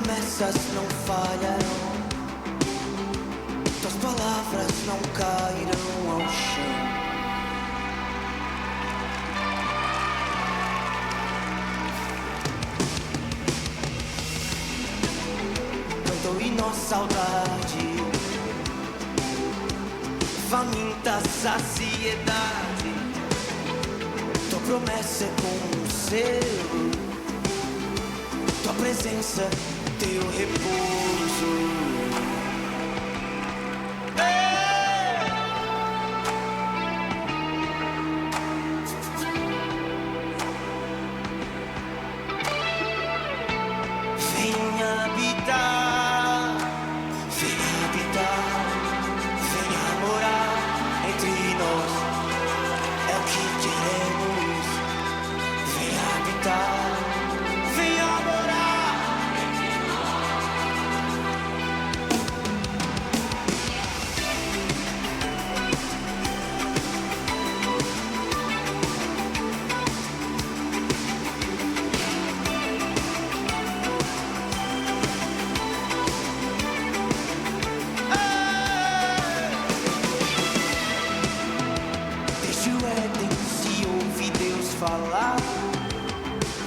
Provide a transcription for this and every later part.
promessas não falharão, tuas palavras não cairão ao chão. Cantou em nossa saudade, faminta saciedade. Tua promessa é como um selo, tua presença, teu repouso.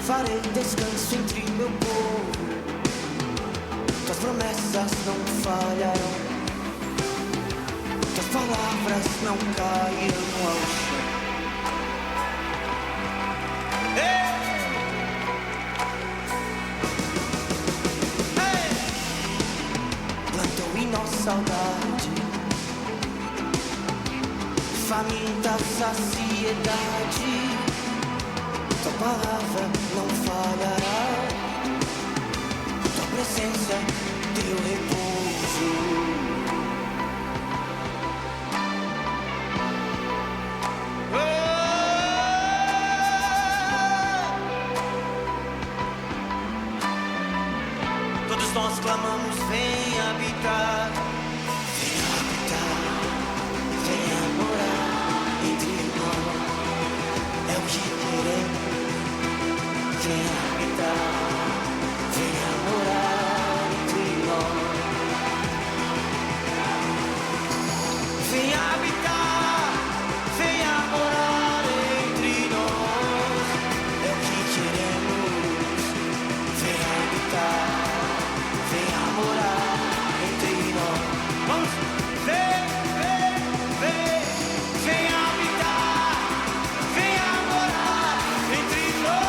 Farei descanso entre meu povo, tuas promessas não falharão, tuas palavras não cairão ao chão. Plantou em nossa saudade, faminta saciedade. Tua palavra não falhará, tua presença, teu repouso. Todos nós clamamos, vem habitar, venha morar entre nós, é o que queremos. Venha habitar, venha morar entre nós. Venha habitar, venha morar entre nós. É o que queremos. Venha habitar, venha morar entre nós. Vamos, vem, venha habitar, venha morar entre nós.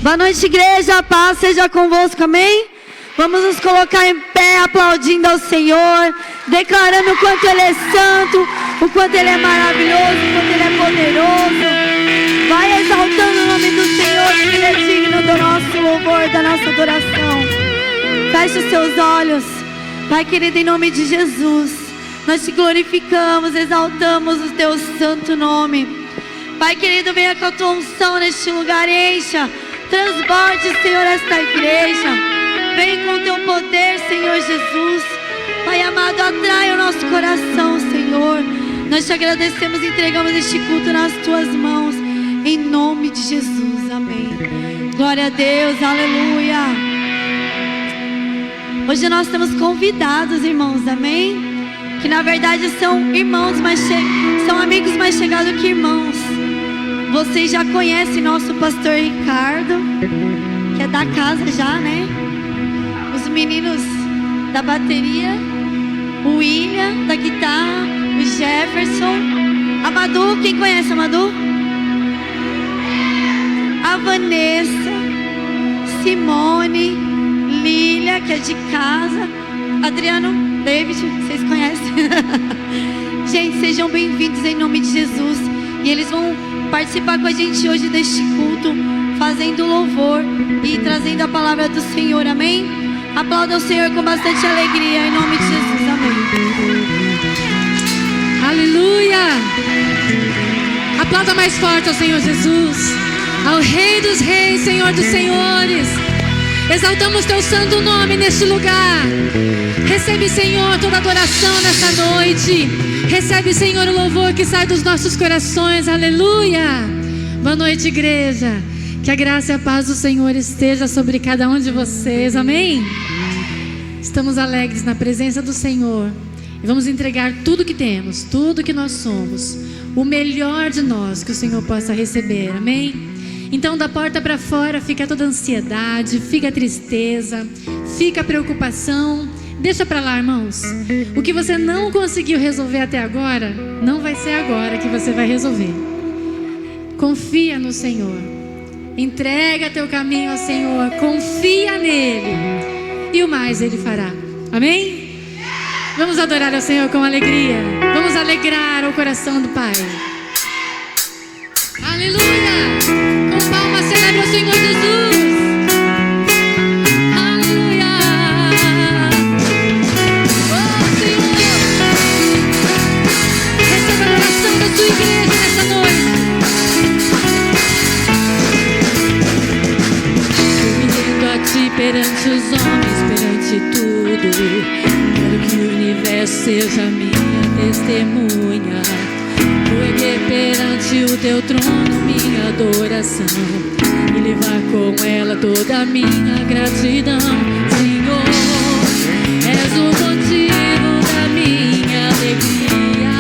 Boa noite, igreja, a paz seja convosco, amém? Vamos nos colocar em pé, aplaudindo ao Senhor, declarando o quanto Ele é santo, o quanto Ele é maravilhoso, o quanto Ele é poderoso. Vai exaltando o nome do Senhor, que Ele é digno do nosso louvor, da nossa adoração. Feche os seus olhos. Pai querido, em nome de Jesus, nós te glorificamos, exaltamos o teu santo nome. Pai querido, venha com a tua unção neste lugar, encha, transborde, Senhor, esta igreja. Vem com o teu poder, Senhor Jesus. Pai amado, atrai o nosso coração, Senhor. Nós te agradecemos e entregamos este culto nas tuas mãos, em nome de Jesus, amém. Glória a Deus, aleluia. Hoje nós temos convidados, irmãos, amém? Que na verdade são irmãos, são amigos mais chegados que irmãos. Vocês já conhecem nosso pastor Ricardo, que é da casa já, né? Os meninos da bateria, o William da guitarra, o Jefferson, a Madu, quem conhece a Madu? A a Vanessa, Simone, Lília, que é de casa, Adriano, David, vocês conhecem? Gente, sejam bem-vindos em nome de Jesus. E eles vão participar com a gente hoje deste culto, fazendo louvor e trazendo a palavra do Senhor, amém? Aplauda o Senhor com bastante alegria, em nome de Jesus, amém. Aleluia! Aplauda mais forte ao Senhor Jesus, ao Rei dos Reis, Senhor dos Senhores. Exaltamos teu santo nome neste lugar. Recebe, Senhor, toda adoração nesta noite. Recebe, Senhor, o louvor que sai dos nossos corações. Aleluia! Boa noite, igreja. Que a graça e a paz do Senhor esteja sobre cada um de vocês. Amém? Estamos alegres na presença do Senhor. E vamos entregar tudo que temos, tudo que nós somos, o melhor de nós que o Senhor possa receber. Amém? Então, da porta para fora fica toda a ansiedade, fica a tristeza, fica a preocupação. Deixa para lá, irmãos. O que você não conseguiu resolver até agora, não vai ser agora que você vai resolver. Confia no Senhor. Entrega teu caminho ao Senhor. Confia nele. E o mais Ele fará. Amém? Vamos adorar ao Senhor com alegria. Vamos alegrar o coração do Pai. Aleluia! Com palmas celebra o Senhor Jesus. Aleluia! Oh, Senhor! Receba a oração da sua igreja nessa noite. Eu me rendo a ti perante os homens, perante tudo. Quero que o universo seja minha testemunha. Vou erguer perante o teu trono minha adoração e levar com ela toda a minha gratidão. Senhor, és o motivo da minha alegria.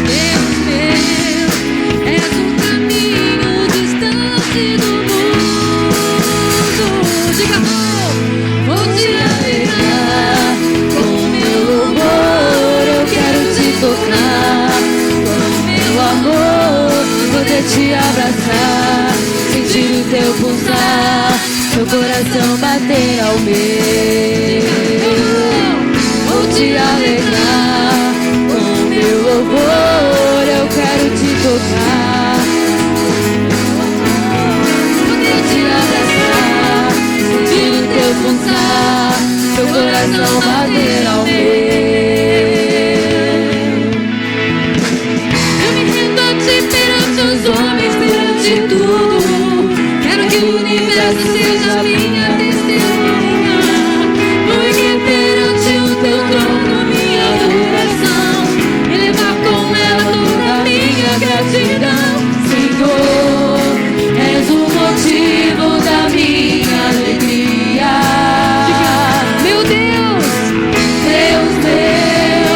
Deus meu, és um caminho distante do mundo. Diga, vou te alegrar com meu louvor. Eu quero te tocar com meu amor, poder te abraçar, sentir o teu pulsar, meu coração bater ao meu. Vou te alegrar com meu louvor. Eu quero te tocar, poder te abraçar, sentir o teu pulsar, meu coração bater ao meu. Os homens perante tudo, quero que o universo seja minha testemunha. Vou erguer perante o teu trono minha adoração e levar com ela toda a minha gratidão. Senhor, és o motivo da minha alegria. Meu Deus, Deus meu,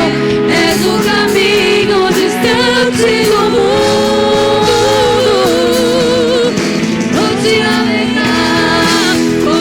és o caminho distante do mundo. Com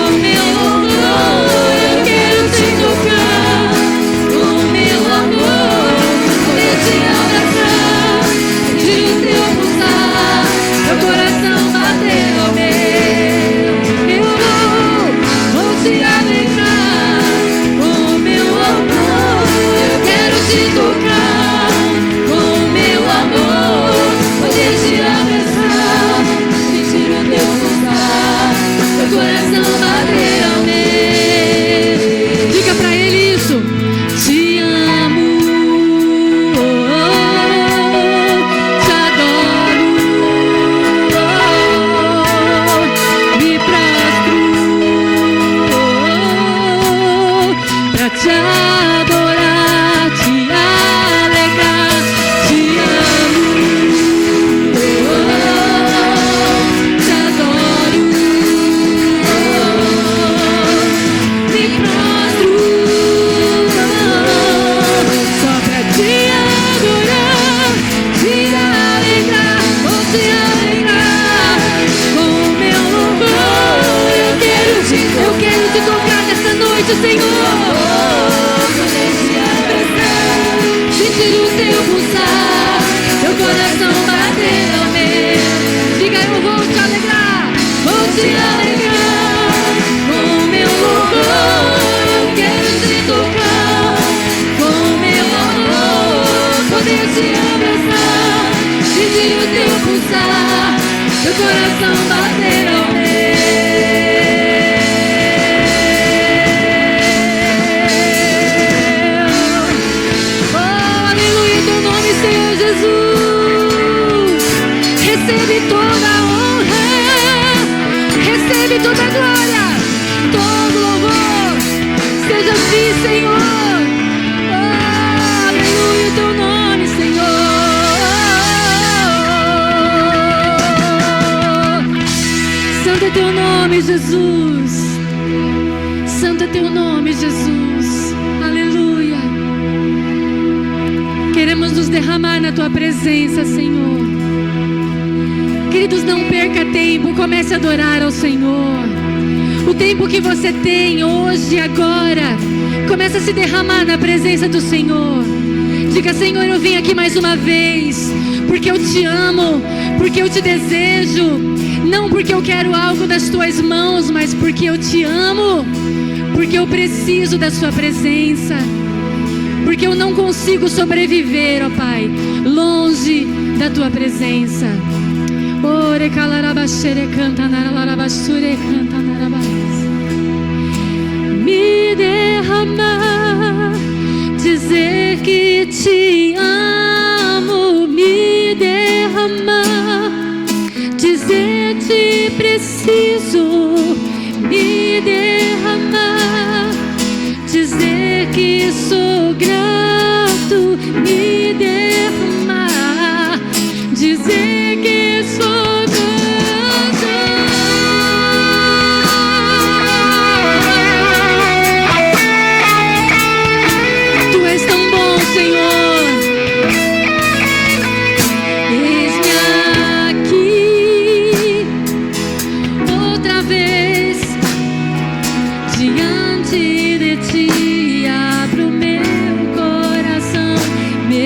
coração bater ao meu. Oh, aleluia, teu nome, Senhor Jesus. Recebe toda a honra, recebe toda a glória, todo louvor. Seja assim, Senhor. Oh, aleluia, teu nome, Senhor. Santo é teu nome, Jesus. Santo é teu nome, Jesus. Aleluia. Queremos nos derramar na tua presença, Senhor. Queridos, não perca tempo, comece a adorar ao Senhor. O tempo que você tem hoje, agora, comece a se derramar na presença do Senhor. Diga: Senhor, eu vim aqui mais uma vez, porque eu te amo, porque eu te desejo, não porque eu quero algo das tuas mãos, mas porque eu te amo, porque eu preciso da sua presença, porque eu não consigo sobreviver, ó Pai, longe da tua presença. Ore calarabashere canta naralabashure canta narabas. Me derramar, dizer que te amo, me derramar, dizer te preciso, me derramar, dizer que sou grato, me derramar, dizer que sou grato. Tu és tão bom, Senhor. Eis-me aqui outra vez diante de ti. Abro meu coração, meu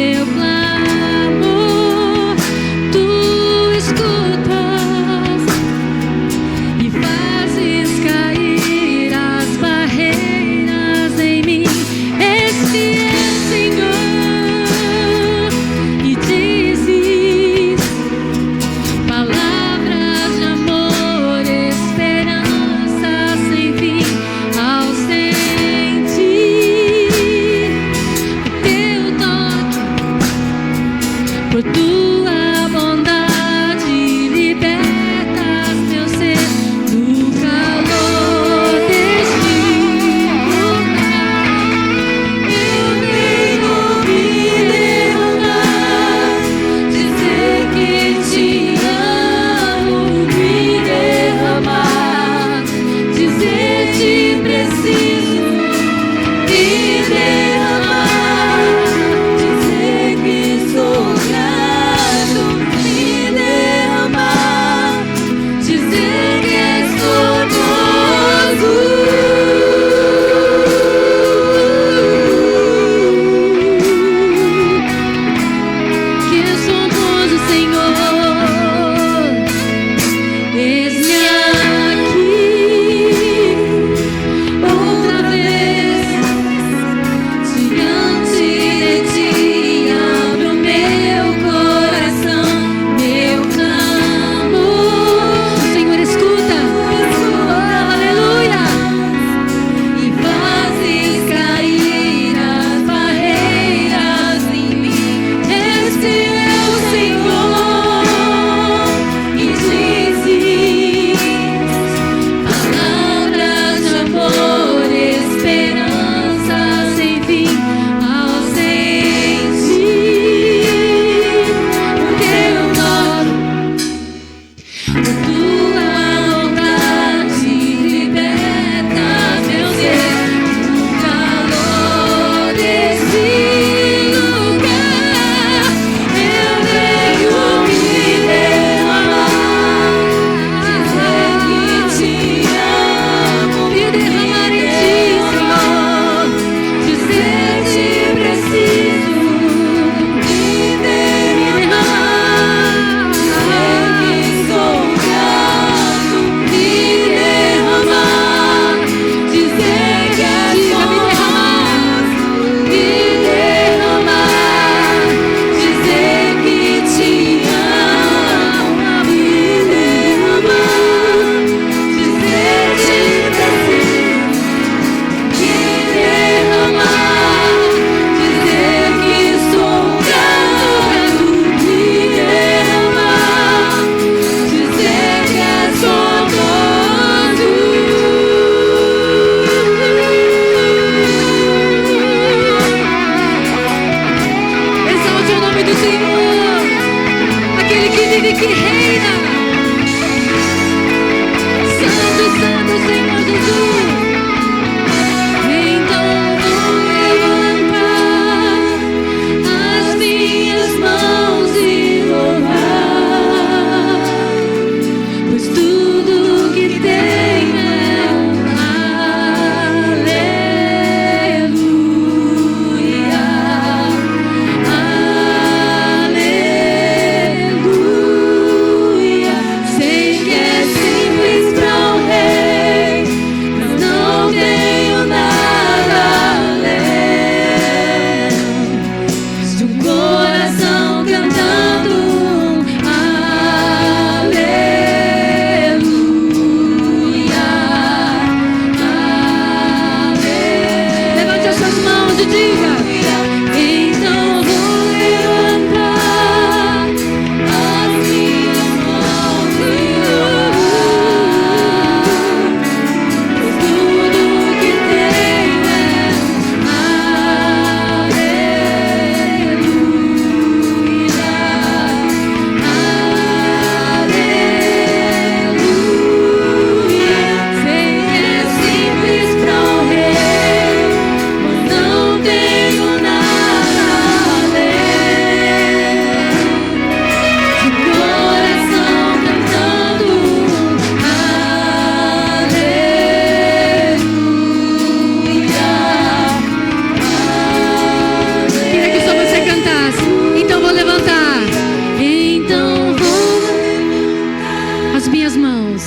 minhas mãos.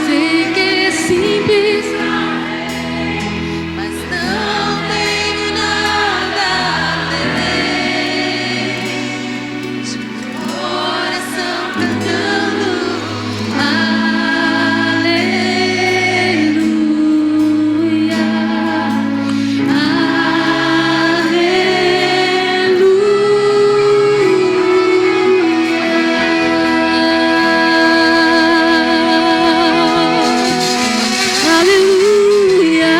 Sei que é simples, mas não tenho nada a temer. De coração cantando aleluia, aleluia,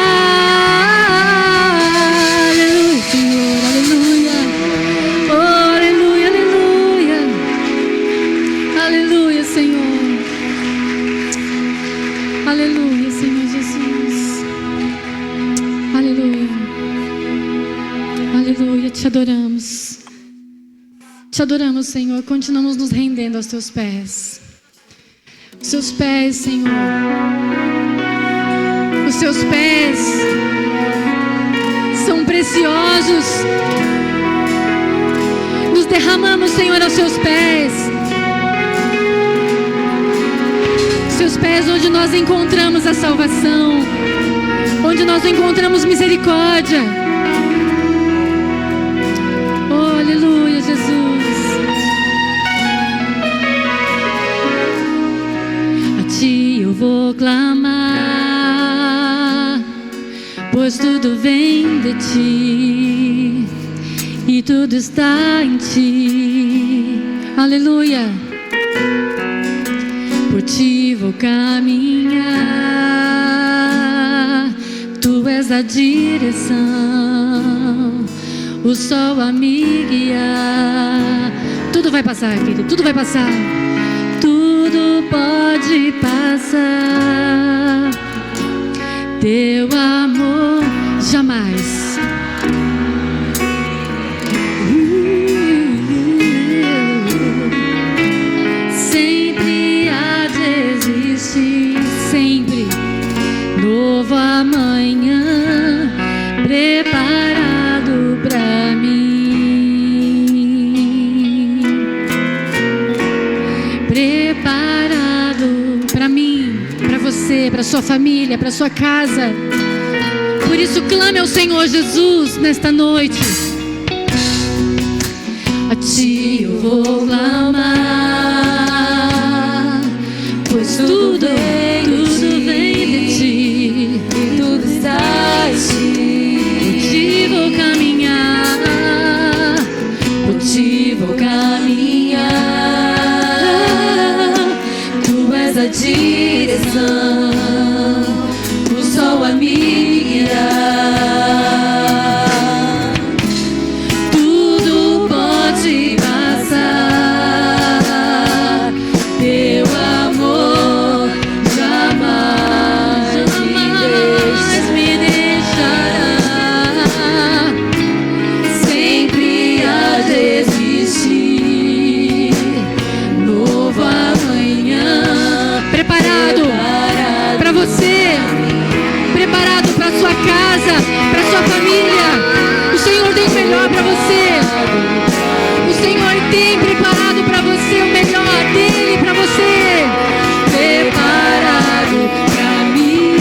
aleluia, Senhor, aleluia, oh, aleluia, aleluia, aleluia, Senhor, aleluia, Senhor Jesus, aleluia, aleluia, te adoramos, Senhor, continuamos nos rendendo aos teus pés, os seus pés, Senhor. Os seus pés são preciosos. Nos derramamos, Senhor, aos seus pés. Seus pés onde nós encontramos a salvação, onde nós encontramos misericórdia. Oh, aleluia, Jesus. A ti eu vou clamar, pois tudo vem de ti e tudo está em ti. Aleluia. Por ti vou caminhar, tu és a direção, o sol a me guiar. Tudo vai passar, querido, tudo vai passar. Tudo pode passar, teu amor jamais. Sempre há de existir, sempre novo amanhã preparado pra mim, preparado pra mim, pra você, pra sua família, pra sua casa. Por isso clame ao Senhor Jesus nesta noite. A ti eu vou clamar, pois tudo vem de ti e tudo está em ti. Por ti vou caminhar, por ti vou caminhar. Tu és a direção, o sol a me guiar. Tudo pode passar, teu amor jamais me deixará. Sempre há de existir novo amanhã. Preparado para você, preparado para sua casa, para sua família. O Senhor tem o melhor para você. O Senhor tem preparado para você o melhor dele para você. Preparado para mim.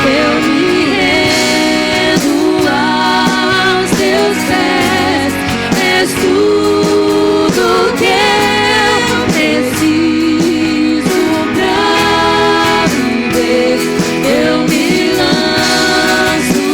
Eu me rendo aos teus pés. És tudo que eu preciso pra viver. Eu me lanço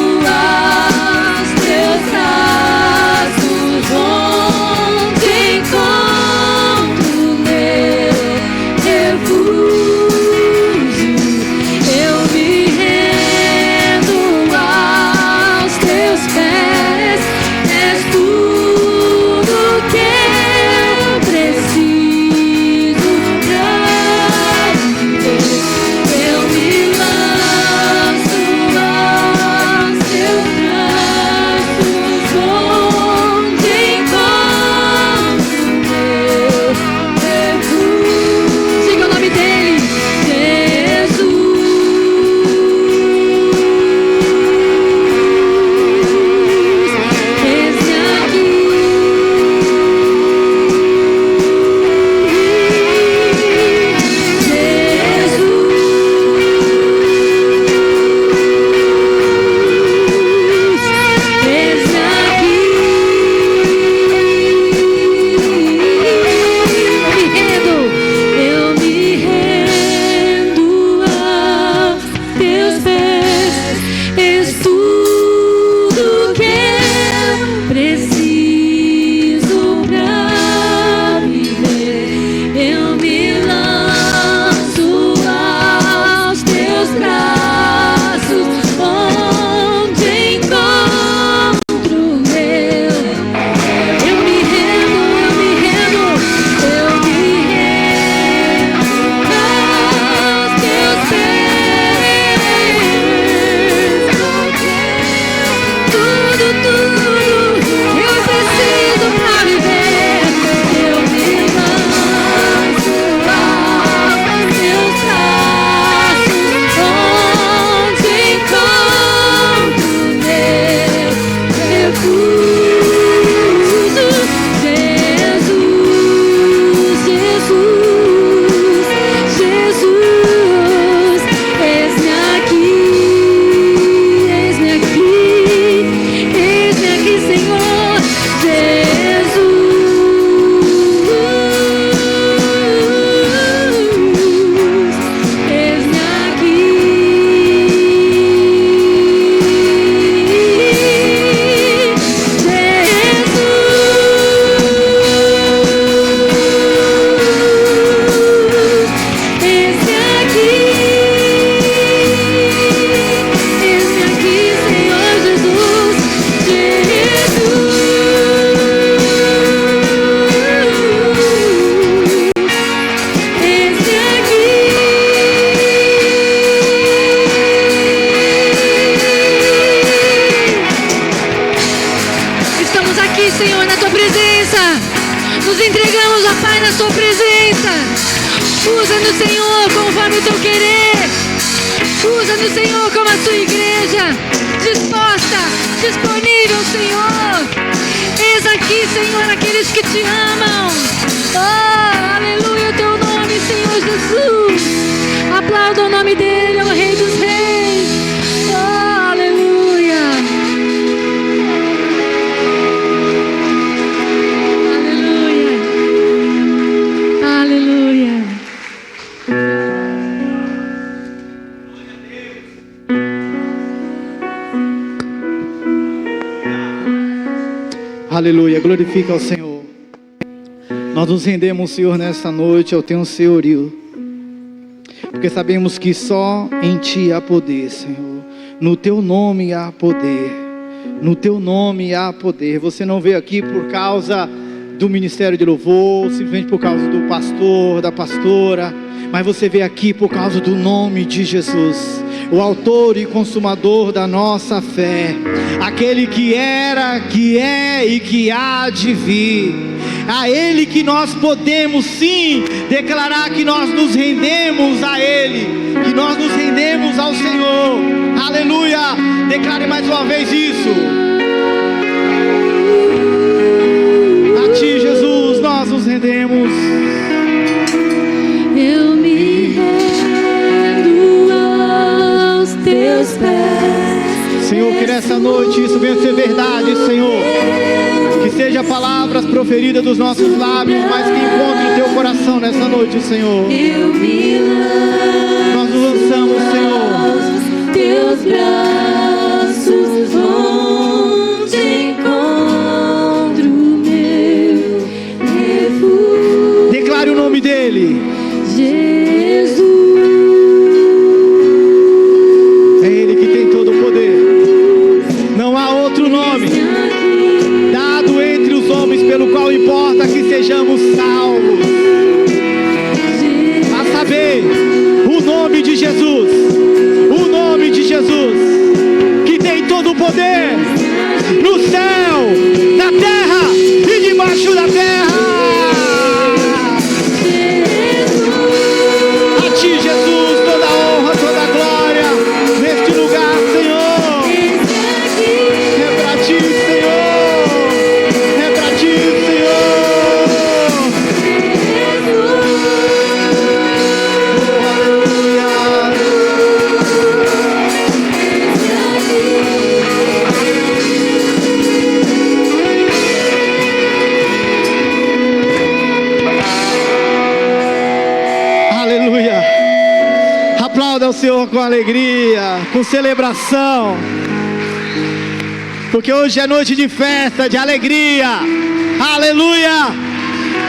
Senhor, na tua presença. Nos entregamos, ó Pai, na tua presença. Usa-nos, Senhor, conforme o teu querer. Usa-nos, Senhor, como a tua igreja, disposta, disponível, Senhor. Eis aqui, Senhor, aqueles que te amam. Oh, aleluia, o teu nome, Senhor Jesus. Aplauda o nome dele, é o Rei dos Reis. Oh, aleluia. Aleluia. Aleluia. Aleluia, glorifica ao Senhor. Nós nos rendemos, Senhor, nesta noite ao teu senhorio, porque sabemos que só em ti há poder, Senhor. No teu nome há poder. No teu nome há poder. Você não veio aqui por causa do ministério de louvor, simplesmente por causa do pastor, da pastora, mas você veio aqui por causa do nome de Jesus, o autor e consumador da nossa fé, aquele que era, que é e que há de vir. A Ele que nós podemos sim declarar que nós nos rendemos a Ele, que nós nos rendemos ao Senhor. Aleluia! Declare mais uma vez isso. A Ti, Jesus, nós nos rendemos. Eu me rendo aos teus pés. Senhor, que nessa noite isso venha ser verdade, Senhor. Que seja palavras proferidas dos nossos lábios, mas que encontre o teu coração nessa noite, Senhor. Eu me Nós nos lançamos, Senhor. teus braços, onde encontro meu refúgio. Declare o nome dEle. Jesus. É Ele que tem todo o poder. Não há outro nome dado entre os homens pelo qual importa que sejamos salvos. A saber, o nome de Jesus. O nome de Jesus, que tem todo o poder no céu, na terra e debaixo da terra. A Ti, Jesus, toda a honra, toda a glória neste lugar, Senhor. É pra Ti, Senhor. É pra Ti, Senhor. Aleluia. Aplauda o Senhor com alegria, com celebração, porque hoje é noite de festa, de alegria. Aleluia.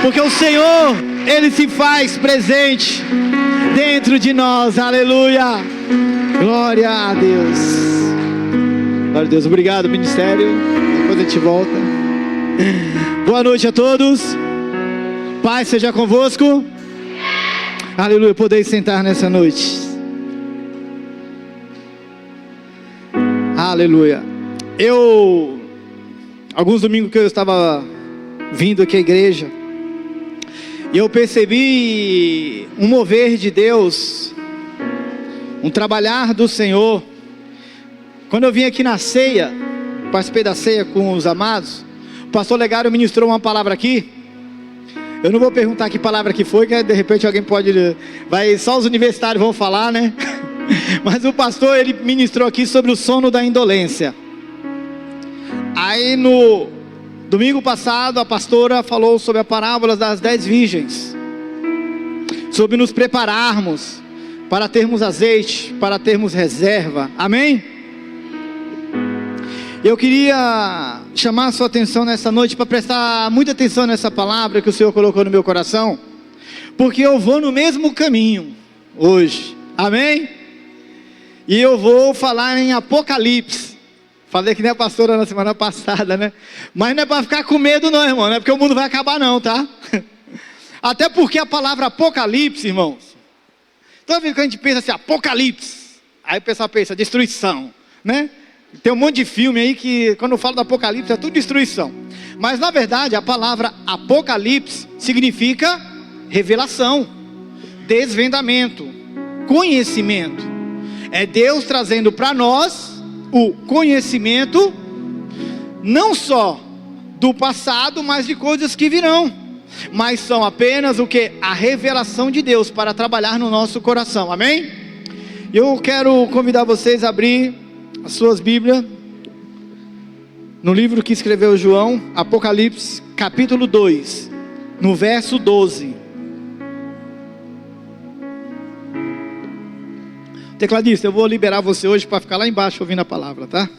Porque o Senhor, Ele se faz presente dentro de nós. Aleluia. Glória a Deus. Glória a Deus. Obrigado, ministério. Depois a gente volta. Boa noite a todos. Paz seja convosco. Aleluia. Podeis sentar nessa noite. Aleluia. Alguns domingos que eu estava vindo aqui à igreja, e eu percebi um mover de Deus, um trabalhar do Senhor. Quando eu vim aqui na ceia, participei da ceia com os amados, o pastor Legário ministrou uma palavra aqui. Eu não vou perguntar que palavra que foi, que de repente alguém só os universitários vão falar, né? Mas o pastor, ele ministrou aqui sobre o sono da indolência. Aí no domingo passado, a pastora falou sobre a parábola das 10 virgens, sobre nos prepararmos para termos azeite, para termos reserva. Amém? Eu queria chamar a sua atenção nessa noite, para prestar muita atenção nessa palavra que o Senhor colocou no meu coração, porque eu vou no mesmo caminho hoje. Amém? E eu vou falar em Apocalipse. Falei que nem a pastora na semana passada, né? Mas não é para ficar com medo não, irmão. Não é porque o mundo vai acabar não, tá? Até porque a palavra Apocalipse, irmãos, toda vez que a gente pensa assim, Apocalipse, aí o pessoal pensa, destruição, né? Tem um monte de filme aí que quando eu falo do Apocalipse é tudo destruição. Mas na verdade a palavra Apocalipse significa revelação, desvendamento, conhecimento. É Deus trazendo para nós o conhecimento, não só do passado, mas de coisas que virão. Mas são apenas o que? A revelação de Deus para trabalhar no nosso coração, amém? Eu quero convidar vocês a abrir as suas Bíblias no livro que escreveu João, Apocalipse, capítulo 2, no verso 12. Tecladista, eu vou liberar você hoje para ficar lá embaixo ouvindo a palavra, tá?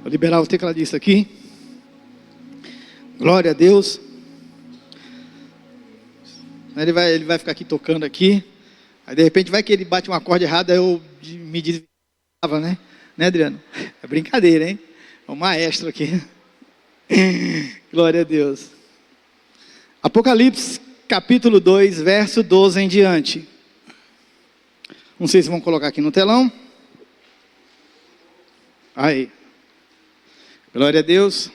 Vou liberar o tecladista aqui. Glória a Deus. Ele vai ficar aqui tocando aqui. Aí de repente vai que ele bate um acorde errado, aí eu me desviava, né? Né, Adriano? É brincadeira, hein? É um maestro aqui. Glória a Deus. Apocalipse, capítulo 2, verso 12 em diante. Não sei se vão colocar aqui no telão. Aí. Glória a Deus.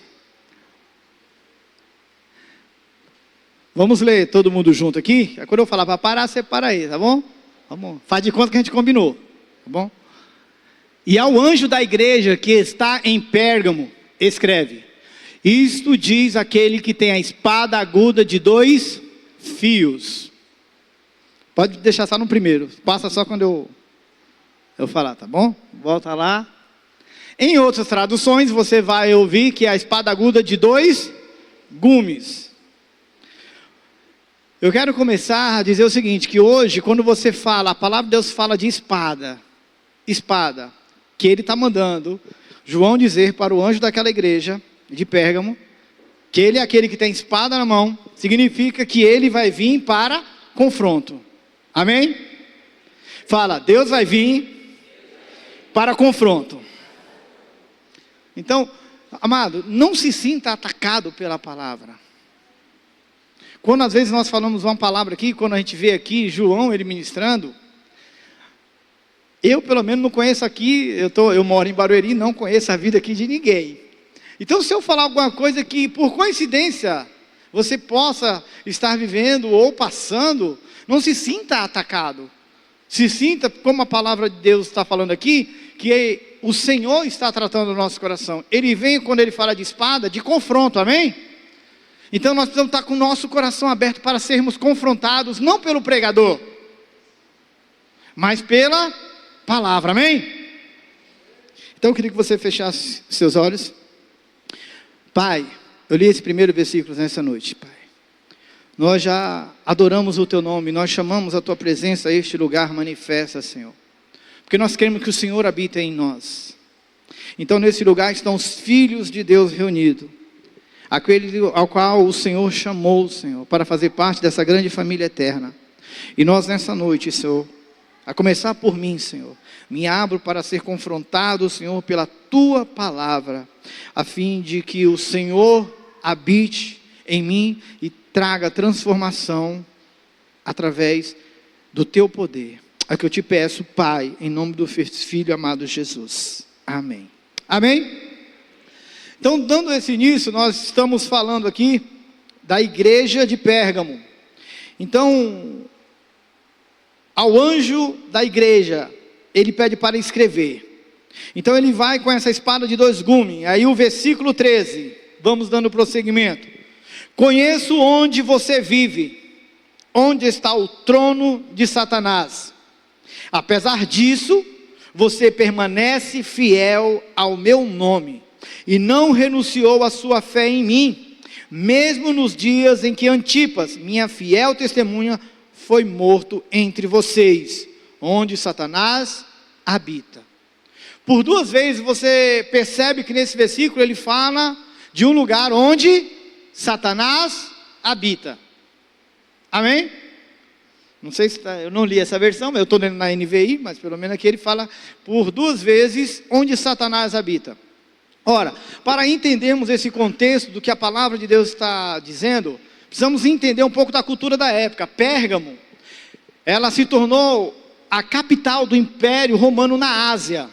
Vamos ler todo mundo junto aqui. Quando eu falar para parar, você para aí, tá bom? Vamos. Faz de conta que a gente combinou, tá bom? E ao anjo da igreja que está em Pérgamo, escreve: isto diz aquele que tem a espada aguda de 2 fios. Pode deixar só no primeiro, passa só quando eu falar, tá bom? Volta lá. Em outras traduções você vai ouvir que é a espada aguda de 2 gumes. Eu quero começar a dizer o seguinte, que hoje quando você fala, a palavra de Deus fala de espada, que ele está mandando João dizer para o anjo daquela igreja de Pérgamo, que ele é aquele que tem espada na mão, significa que ele vai vir para confronto. Amém? Fala, Deus vai vir para confronto. Então, amado, não se sinta atacado pela palavra. Quando às vezes nós falamos uma palavra aqui, quando a gente vê aqui João, ele ministrando, eu pelo menos não conheço aqui, eu moro em Barueri, não conheço a vida aqui de ninguém. Então se eu falar alguma coisa que por coincidência você possa estar vivendo ou passando, não se sinta atacado. Se sinta, como a palavra de Deus está falando aqui, que o Senhor está tratando o nosso coração. Ele vem, quando ele fala de espada, de confronto, amém? Então nós precisamos estar com o nosso coração aberto para sermos confrontados, não pelo pregador, mas pela palavra, amém? Então eu queria que você fechasse seus olhos. Pai, eu li esse primeiro versículo nessa noite, Pai. Nós já adoramos o Teu nome, nós chamamos a Tua presença a este lugar manifesta, Senhor. Porque nós queremos que o Senhor habite em nós. Então nesse lugar estão os filhos de Deus reunidos. Aquele ao qual o Senhor chamou, Senhor, para fazer parte dessa grande família eterna. E nós nessa noite, Senhor, a começar por mim, Senhor, me abro para ser confrontado, Senhor, pela Tua palavra, a fim de que o Senhor habite em mim e traga transformação através do Teu poder. É que eu te peço, Pai, em nome do Filho amado Jesus. Amém. Amém? Então, dando esse início, nós estamos falando aqui da igreja de Pérgamo. Então, ao anjo da igreja, ele pede para escrever. Então ele vai com essa espada de 2 gumes. Aí o versículo 13, vamos dando prosseguimento. Conheço onde você vive, onde está o trono de Satanás. Apesar disso, você permanece fiel ao meu nome, e não renunciou à sua fé em mim, mesmo nos dias em que Antipas, minha fiel testemunha, foi morto entre vocês, onde Satanás habita. Por 2 vezes você percebe que nesse versículo ele fala de um lugar onde Satanás habita. Amém? Não sei se eu não li essa versão, mas eu estou lendo na NVI, mas pelo menos aqui ele fala por 2 vezes onde Satanás habita. Ora, para entendermos esse contexto do que a palavra de Deus está dizendo, precisamos entender um pouco da cultura da época. Pérgamo, ela se tornou a capital do Império Romano na Ásia.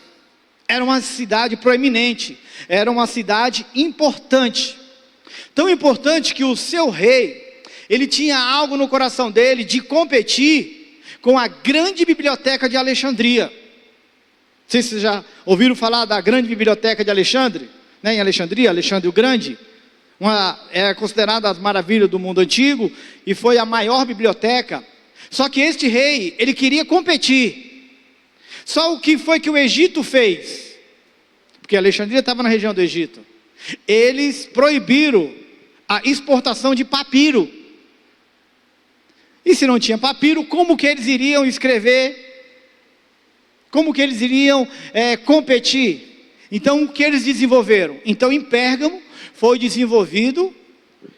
era uma cidade proeminente, era uma cidade importante. Tão importante que o seu rei, ele tinha algo no coração dele de competir com a grande biblioteca de Alexandria. Não sei se vocês já ouviram falar da grande biblioteca de Alexandre, né? Em Alexandria, Alexandre o Grande. É considerada as maravilhas do mundo antigo e foi a maior biblioteca. Só que este rei, ele queria competir. Só o que foi que o Egito fez? Porque Alexandria estava na região do Egito. Eles proibiram a exportação de papiro. E se não tinha papiro, como que eles iriam escrever? Como que eles iriam competir? Então, o que eles desenvolveram? Então, em Pérgamo, foi desenvolvido,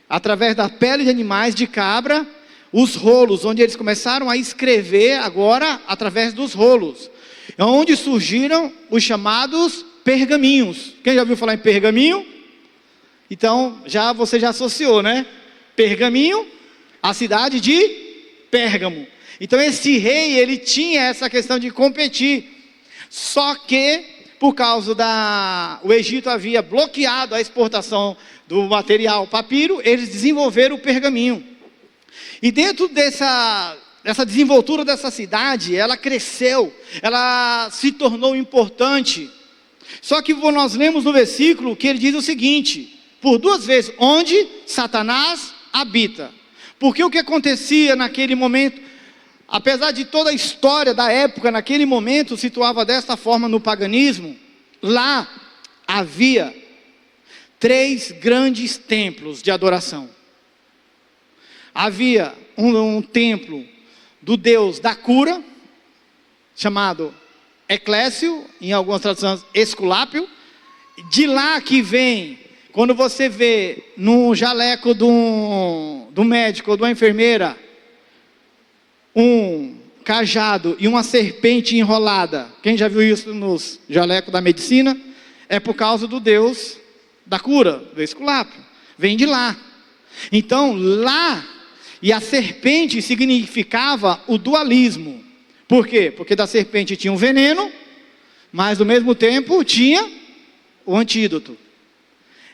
através da pele de animais, de cabra, os rolos, onde eles começaram a escrever agora, através dos rolos. É onde surgiram os chamados pergaminhos. Quem já ouviu falar em pergaminho? Então, você já associou, né? Pergaminho, a cidade de Pérgamo. Então, esse rei, ele tinha essa questão de competir. Só que, por causa o Egito havia bloqueado a exportação do material papiro, eles desenvolveram o pergaminho. E dentro dessa desenvoltura dessa cidade, ela cresceu, ela se tornou importante. Só que nós lemos no versículo que ele diz o seguinte, por 2 vezes, onde Satanás habita. Porque o que acontecia naquele momento, apesar de toda a história da época, naquele momento, situava desta forma no paganismo, lá havia 3 grandes templos de adoração. Havia um templo do Deus da cura, chamado Eclésio, em algumas traduções Esculápio. De lá que vem, quando você vê no jaleco do médico ou de uma enfermeira, um cajado e uma serpente enrolada. Quem já viu isso nos jalecos da medicina? É por causa do Deus da cura, do Esculápio. Vem de lá. Então, lá, e a serpente significava o dualismo. Por quê? Porque da serpente tinha um veneno, mas ao mesmo tempo tinha o antídoto.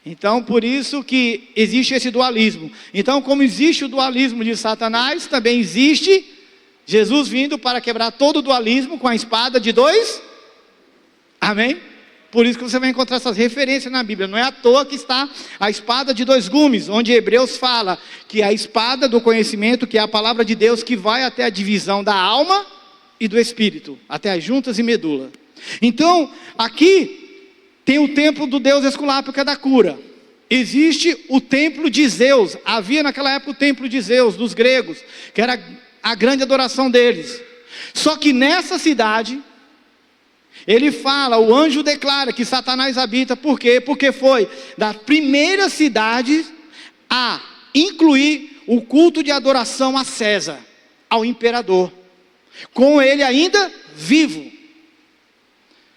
Então, por isso que existe esse dualismo. Então, como existe o dualismo de Satanás, também existe Jesus vindo para quebrar todo o dualismo com a espada de 2. Amém? Por isso que você vai encontrar essas referências na Bíblia. Não é à toa que está a espada de 2 gumes, onde Hebreus fala que é a espada do conhecimento, que é a palavra de Deus, que vai até a divisão da alma e do espírito, até as juntas e medula. Então, aqui tem o templo do Deus Esculápio, que é da cura. Existe o templo de Zeus. Havia naquela época o templo de Zeus, dos gregos, que era a grande adoração deles. Só que nessa cidade, ele fala, o anjo declara que Satanás habita. Por quê? Porque foi da primeira cidade a incluir o culto de adoração a César, ao imperador, com ele ainda vivo.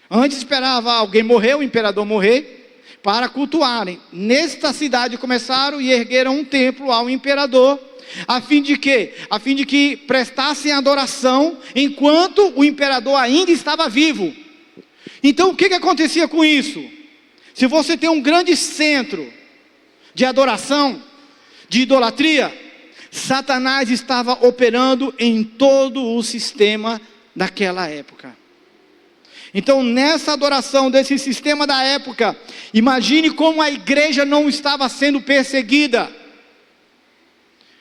Antes esperava alguém morrer, o imperador morrer, para cultuarem. Nesta cidade começaram e ergueram um templo ao imperador, a fim de quê? A fim de que prestassem adoração enquanto o imperador ainda estava vivo. Então o que acontecia com isso? Se você tem um grande centro de adoração, de idolatria, Satanás estava operando em todo o sistema daquela época. Então, nessa adoração desse sistema da época, imagine como a igreja não estava sendo perseguida.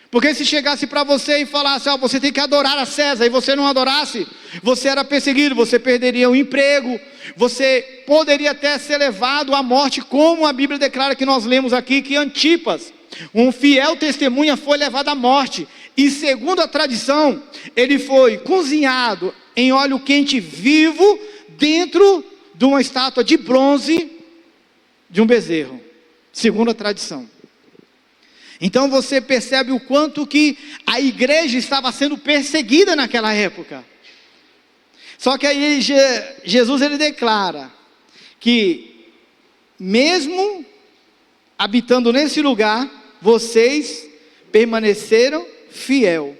Porque se chegasse para você e falasse, você tem que adorar a César, e você não adorasse, você era perseguido, você perderia o emprego, você poderia até ser levado à morte, como a Bíblia declara que nós lemos aqui, que Antipas, um fiel testemunha, foi levado à morte. E segundo a tradição, ele foi cozinhado em óleo quente vivo, dentro de uma estátua de bronze de um bezerro, segundo a tradição. Então você percebe o quanto que a igreja estava sendo perseguida naquela época. Só que aí Jesus ele declara que mesmo habitando nesse lugar, vocês permaneceram fiel.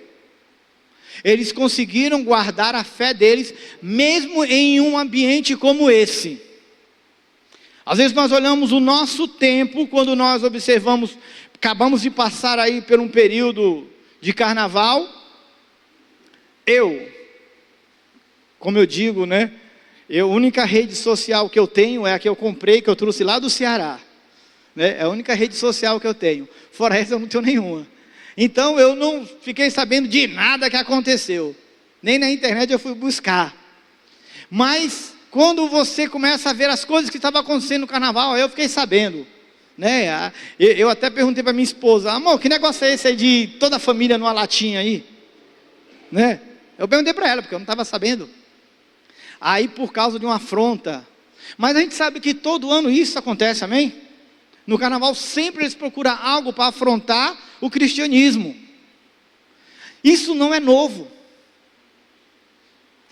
Eles conseguiram guardar a fé deles, mesmo em um ambiente como esse. Às vezes nós olhamos o nosso tempo, quando nós observamos, acabamos de passar aí por um período de carnaval. Como eu digo, né? A única rede social que eu tenho é a que eu comprei, que eu trouxe lá do Ceará. Né? É a única rede social que eu tenho. Fora essa eu não tenho nenhuma. Então eu não fiquei sabendo de nada que aconteceu. Nem na internet eu fui buscar. Mas quando você começa a ver as coisas que estavam acontecendo no carnaval, eu fiquei sabendo. Né? Eu até perguntei para minha esposa: amor, que negócio é esse aí de toda a família numa latinha aí? Né? Eu perguntei para ela, porque eu não estava sabendo. Aí por causa de uma afronta. Mas a gente sabe que todo ano isso acontece, amém? No carnaval sempre eles procuram algo para afrontar o cristianismo. Isso não é novo.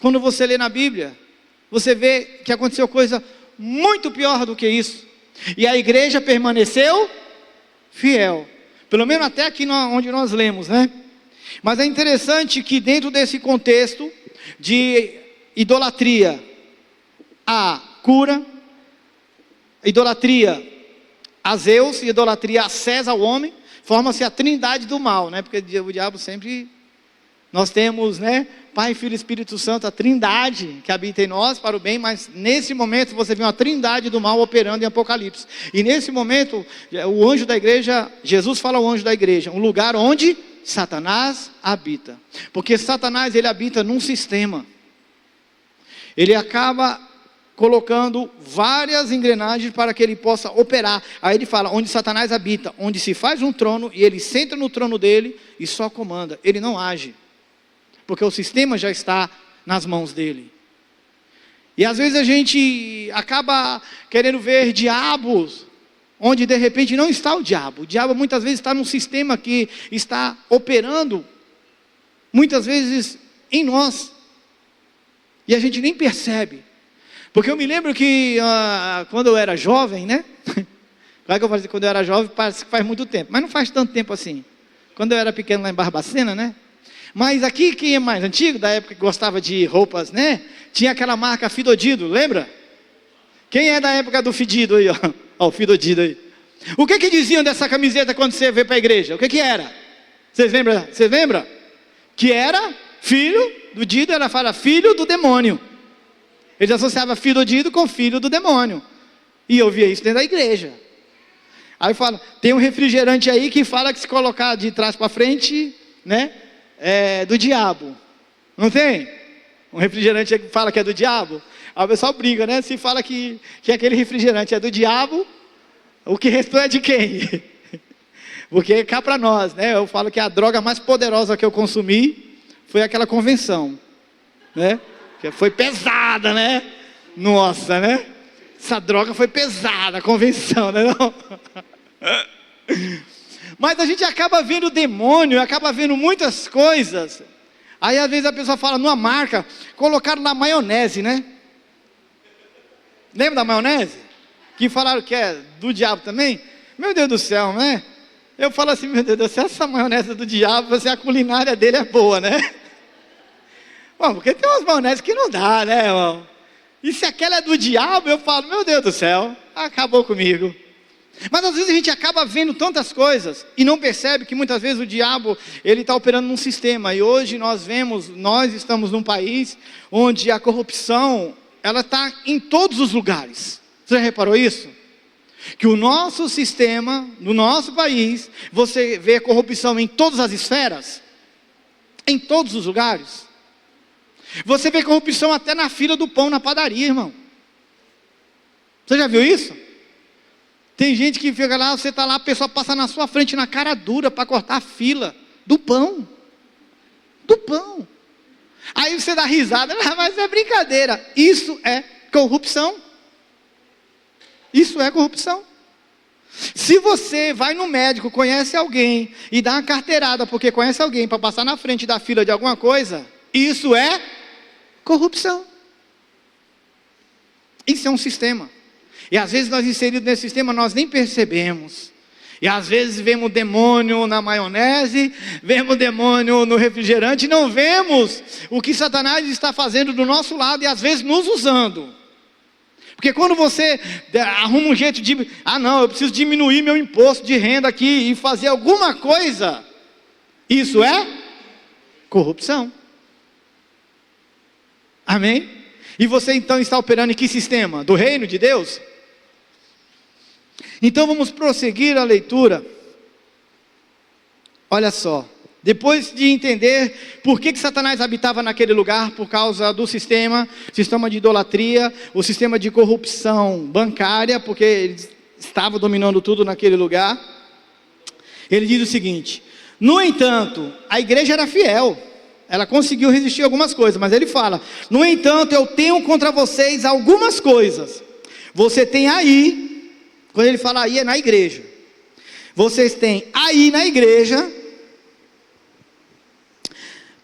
Quando você lê na Bíblia, você vê que aconteceu coisa muito pior do que isso. E a igreja permaneceu fiel. Pelo menos até aqui onde nós lemos, né? Mas é interessante que dentro desse contexto de idolatria a cura, idolatria a Zeus e idolatria a César, o homem, forma-se a trindade do mal, né? Porque o diabo sempre... Nós temos, né, Pai, Filho e Espírito Santo, a trindade que habita em nós para o bem, mas nesse momento você vê uma trindade do mal operando em Apocalipse. E nesse momento, o anjo da igreja, Jesus fala ao anjo da igreja, um lugar onde Satanás habita. Porque Satanás, ele habita num sistema. Ele acaba colocando várias engrenagens para que ele possa operar. Aí ele fala, onde Satanás habita, onde se faz um trono, e ele senta no trono dele e só comanda, ele não age. Porque o sistema já está nas mãos dele. E às vezes a gente acaba querendo ver diabos, onde de repente não está o diabo. O diabo muitas vezes está num sistema que está operando, muitas vezes em nós. E a gente nem percebe. Porque eu me lembro que quando eu era jovem, né? Claro que eu falei quando eu era jovem, parece que faz muito tempo. Mas não faz tanto tempo assim. Quando eu era pequeno lá em Barbacena, né? Mas aqui, quem é mais antigo, da época que gostava de roupas, né? Tinha aquela marca Fidodido, lembra? Quem é da época do Fedido aí, ó? Ó, o Fidodido aí. O que diziam dessa camiseta quando você veio para a igreja? O que era? Vocês lembram? Que era filho do Dido, ela fala filho do demônio. Eles associavam Fidodido com filho do demônio. E eu via isso dentro da igreja. Aí fala, tem um refrigerante aí que fala que se colocar de trás para frente, né? É do diabo. Não tem? Um refrigerante que fala que é do diabo. Aí o pessoal briga, né? Se fala que aquele refrigerante é do diabo, o que restou é de quem? Porque cá para nós, né? Eu falo que a droga mais poderosa que eu consumi foi aquela convenção, né? Que foi pesada, né? Nossa, né? Essa droga foi pesada, a convenção, né? Não? Mas a gente acaba vendo o demônio, acaba vendo muitas coisas. Aí às vezes a pessoa fala numa marca, colocaram na maionese, né? Lembra da maionese? Que falaram que é do diabo também? Meu Deus do céu, né? Eu falo assim, meu Deus do céu, essa maionese é do diabo, a culinária dele é boa, né? Bom, porque tem umas maioneses que não dá, né, irmão? E se aquela é do diabo, eu falo, meu Deus do céu, acabou comigo. Mas às vezes a gente acaba vendo tantas coisas e não percebe que muitas vezes o diabo, ele está operando num sistema. E hoje nós estamos num país onde a corrupção, ela está em todos os lugares. Você já reparou isso? Que o nosso sistema, no nosso país, você vê corrupção em todas as esferas, em todos os lugares. Você vê corrupção até na fila do pão na padaria, irmão. Você já viu isso? Tem gente que fica lá, você está lá, a pessoa passa na sua frente na cara dura para cortar a fila do pão. Do pão. Aí você dá risada, mas é brincadeira. Isso é corrupção. Isso é corrupção. Se você vai no médico, conhece alguém e dá uma carteirada porque conhece alguém para passar na frente da fila de alguma coisa, isso é corrupção. Isso é um sistema. E às vezes nós inseridos nesse sistema, nós nem percebemos. E às vezes vemos o demônio na maionese, vemos o demônio no refrigerante, e não vemos o que Satanás está fazendo do nosso lado e às vezes nos usando Porque quando você arruma um jeito de, não, eu preciso diminuir meu imposto de renda aqui e fazer alguma coisa, isso é corrupção. Amém? E você então está operando em que sistema? Do reino de Deus? Então vamos prosseguir a leitura. Olha só, depois de entender por que Satanás habitava naquele lugar, por causa do sistema de idolatria, o sistema de corrupção bancária, porque ele estava dominando tudo naquele lugar, ele diz o seguinte: no entanto, a igreja era fiel, ela conseguiu resistir a algumas coisas, mas ele fala: no entanto, eu tenho contra vocês algumas coisas. Você tem aí, quando ele fala aí é na igreja, vocês têm aí na igreja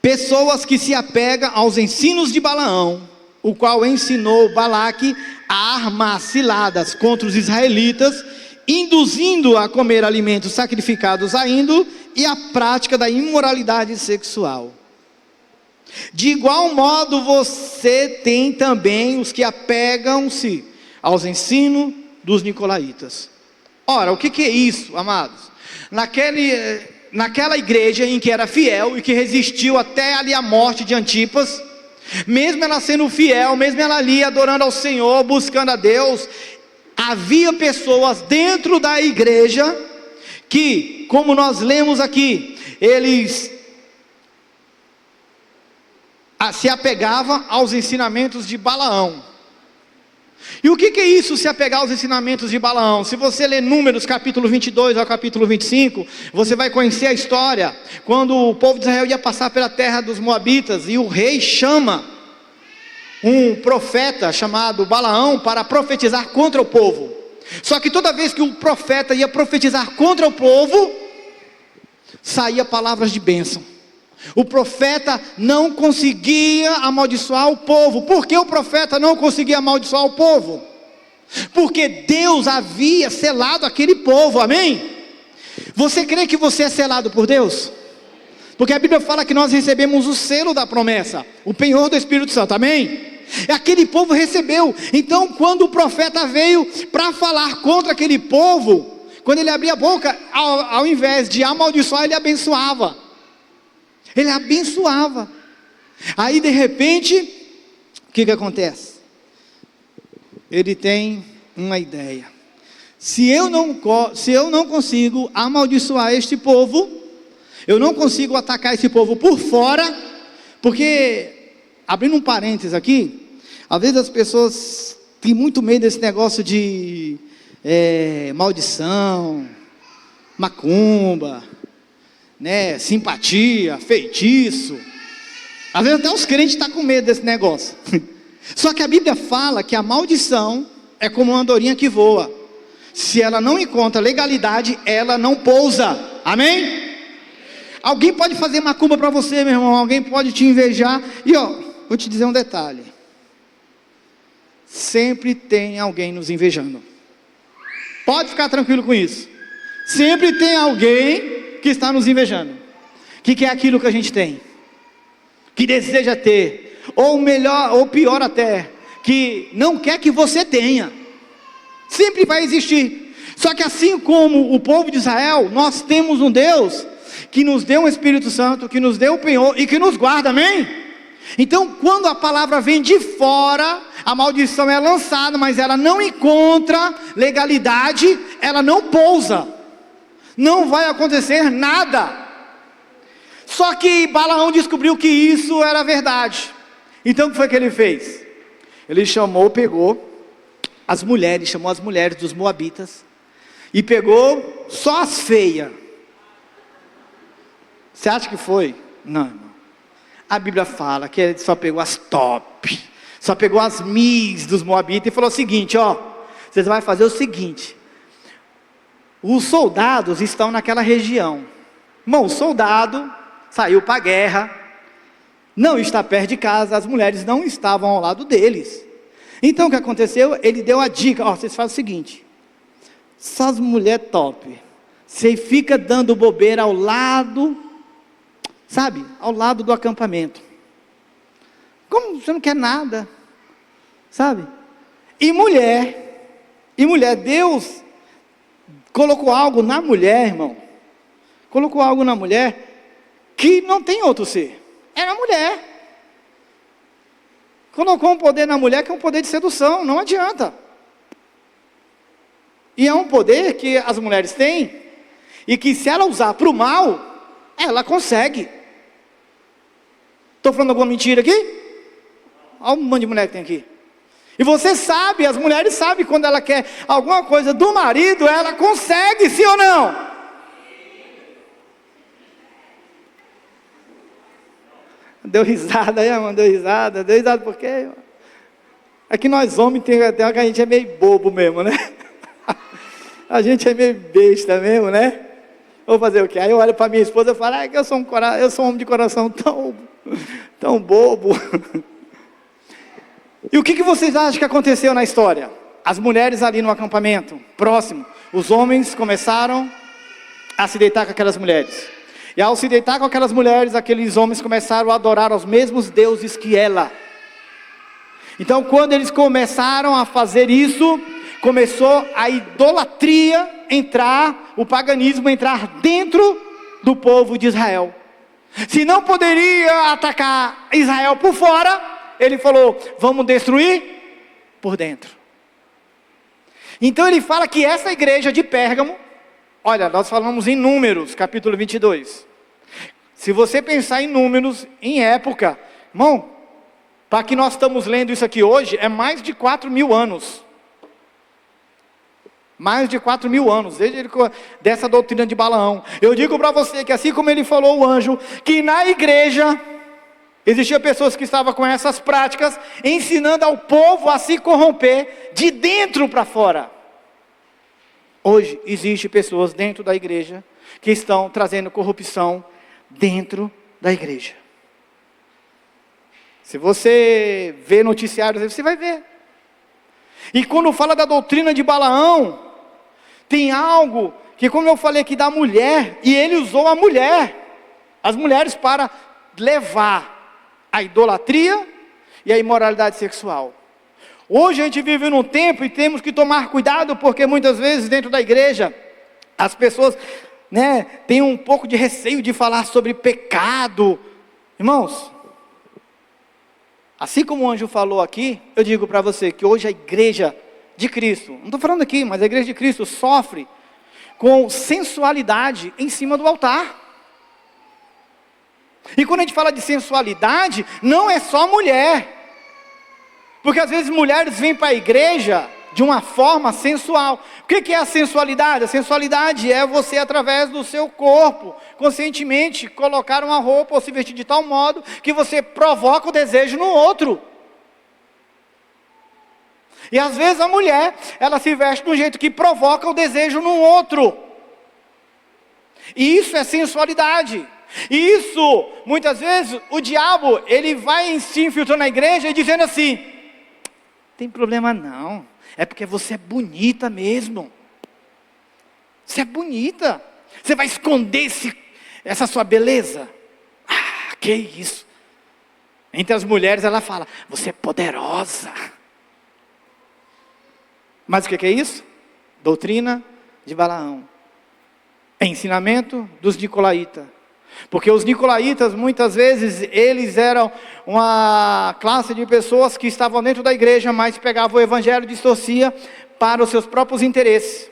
pessoas que se apegam aos ensinos de Balaão, o qual ensinou Balaque a armar ciladas contra os israelitas, induzindo a comer alimentos sacrificados a índolo e a prática da imoralidade sexual. De igual modo você tem também os que apegam-se aos ensinos dos nicolaítas. Ora, o que é isso, amados? Naquela igreja em que era fiel e que resistiu até ali a morte de Antipas, mesmo ela sendo fiel, mesmo ela ali adorando ao Senhor, buscando a Deus, havia pessoas dentro da igreja que, como nós lemos aqui, eles se apegavam aos ensinamentos de Balaão. E o que é isso, se apegar aos ensinamentos de Balaão? Se você ler Números capítulo 22 ao capítulo 25, você vai conhecer a história, quando o povo de Israel ia passar pela terra dos Moabitas, e o rei chama um profeta chamado Balaão para profetizar contra o povo. Só que toda vez que o profeta ia profetizar contra o povo, saía palavras de bênção. O profeta não conseguia amaldiçoar o povo. Por que o profeta não conseguia amaldiçoar o povo? Porque Deus havia selado aquele povo, amém? Você crê que você é selado por Deus? Porque a Bíblia fala que nós recebemos o selo da promessa, o penhor do Espírito Santo, amém? Aquele povo recebeu. Então quando o profeta veio para falar contra aquele povo, quando ele abria a boca, ao invés de amaldiçoar, ele abençoava. Ele abençoava. Aí de repente, o que acontece? Ele tem uma ideia: se eu não consigo amaldiçoar este povo, eu não consigo atacar esse povo por fora, porque, abrindo um parênteses aqui, às vezes as pessoas têm muito medo desse negócio de maldição, macumba, né, simpatia, feitiço. Às vezes até os crentes estão com medo desse negócio. Só que a Bíblia fala que a maldição é como uma andorinha que voa. Se ela não encontra legalidade, ela não pousa. Amém? Alguém pode fazer macumba para você, meu irmão. Alguém pode te invejar. E vou te dizer um detalhe: sempre tem alguém nos invejando. Pode ficar tranquilo com isso. Sempre tem alguém que está nos invejando. O que é aquilo que a gente tem, que deseja ter, ou melhor, ou pior até, que não quer que você tenha. Sempre vai existir. Só que assim como o povo de Israel, nós temos um Deus que nos deu um Espírito Santo, que nos deu o penhor e que nos guarda, amém? Então quando a palavra vem de fora, a maldição é lançada, mas ela não encontra legalidade, ela não pousa. Não vai acontecer nada. Só que Balaão descobriu que isso era verdade. Então o que foi que ele fez? Ele pegou as mulheres, chamou as mulheres dos Moabitas, e pegou só as feias. Você acha que foi? Não, irmão. A Bíblia fala que ele só pegou as top, só pegou as mis dos Moabitas e falou o seguinte: vocês vão fazer o seguinte, os soldados estão naquela região. Irmão, o soldado saiu para a guerra, não está perto de casa, as mulheres não estavam ao lado deles. Então o que aconteceu? Ele deu a dica: vocês fazem o seguinte, só as mulheres top, você fica dando bobeira ao lado, sabe, ao lado do acampamento. Como você não quer nada, sabe? E mulher, Deus colocou algo na mulher, irmão. Colocou algo na mulher que não tem outro ser. Era a mulher. Colocou um poder na mulher que é um poder de sedução, não adianta. E é um poder que as mulheres têm, e que se ela usar para o mal, ela consegue. Estou falando alguma mentira aqui? Olha um monte de mulher que tem aqui. E você sabe, as mulheres sabem quando ela quer alguma coisa do marido, ela consegue, sim ou não? Deu risada aí, irmão, deu risada por quê, irmão? É que nós homens, tem que a gente é meio bobo mesmo, né? A gente é meio besta mesmo, né? Vou fazer o quê? Aí eu olho para minha esposa e falo, que eu sou um homem de coração tão bobo. E o que vocês acham que aconteceu na história? As mulheres ali no acampamento, próximo, os homens começaram a se deitar com aquelas mulheres. E ao se deitar com aquelas mulheres, aqueles homens começaram a adorar os mesmos deuses que ela. Então, quando eles começaram a fazer isso, começou a idolatria entrar, o paganismo entrar dentro do povo de Israel. Se não poderia atacar Israel por fora, ele falou, vamos destruir por dentro. Então ele fala que essa igreja de Pérgamo, olha, nós falamos em Números, capítulo 22. Se você pensar em Números, em época, irmão, para que nós estamos lendo isso aqui hoje, é mais de 4.000 anos. Mais de 4.000 anos, desde ele, dessa doutrina de Balaão. Eu digo para você que assim como ele falou o anjo, que na igreja, existiam pessoas que estavam com essas práticas, ensinando ao povo a se corromper de dentro para fora. Hoje, existem pessoas dentro da igreja, que estão trazendo corrupção dentro da igreja. Se você vê noticiários, você vai ver. E quando fala da doutrina de Balaão, tem algo que, como eu falei aqui, da mulher, e ele usou a mulher, as mulheres para levar a idolatria e a imoralidade sexual. Hoje a gente vive num tempo e temos que tomar cuidado, porque muitas vezes dentro da igreja, as pessoas, têm um pouco de receio de falar sobre pecado. Irmãos, assim como o anjo falou aqui, eu digo para você que hoje a igreja de Cristo, não estou falando aqui, mas a igreja de Cristo sofre com sensualidade em cima do altar. E quando a gente fala de sensualidade, não é só mulher. Porque às vezes mulheres vêm para a igreja de uma forma sensual. O que é a sensualidade? A sensualidade é você, através do seu corpo, conscientemente colocar uma roupa ou se vestir de tal modo que você provoca o desejo no outro. E às vezes a mulher, ela se veste de um jeito que provoca o desejo no outro. E isso é sensualidade. E isso, muitas vezes, o diabo, ele vai se infiltrando na igreja e dizendo assim, tem problema não, é porque você é bonita mesmo. Você é bonita. Você vai esconder essa sua beleza? Ah, que isso. Entre as mulheres ela fala, você é poderosa. Mas o que é isso? Doutrina de Balaão. É ensinamento dos nicolaítas. Porque os nicolaítas, muitas vezes, eles eram uma classe de pessoas que estavam dentro da igreja, mas pegavam o evangelho e distorcia para os seus próprios interesses.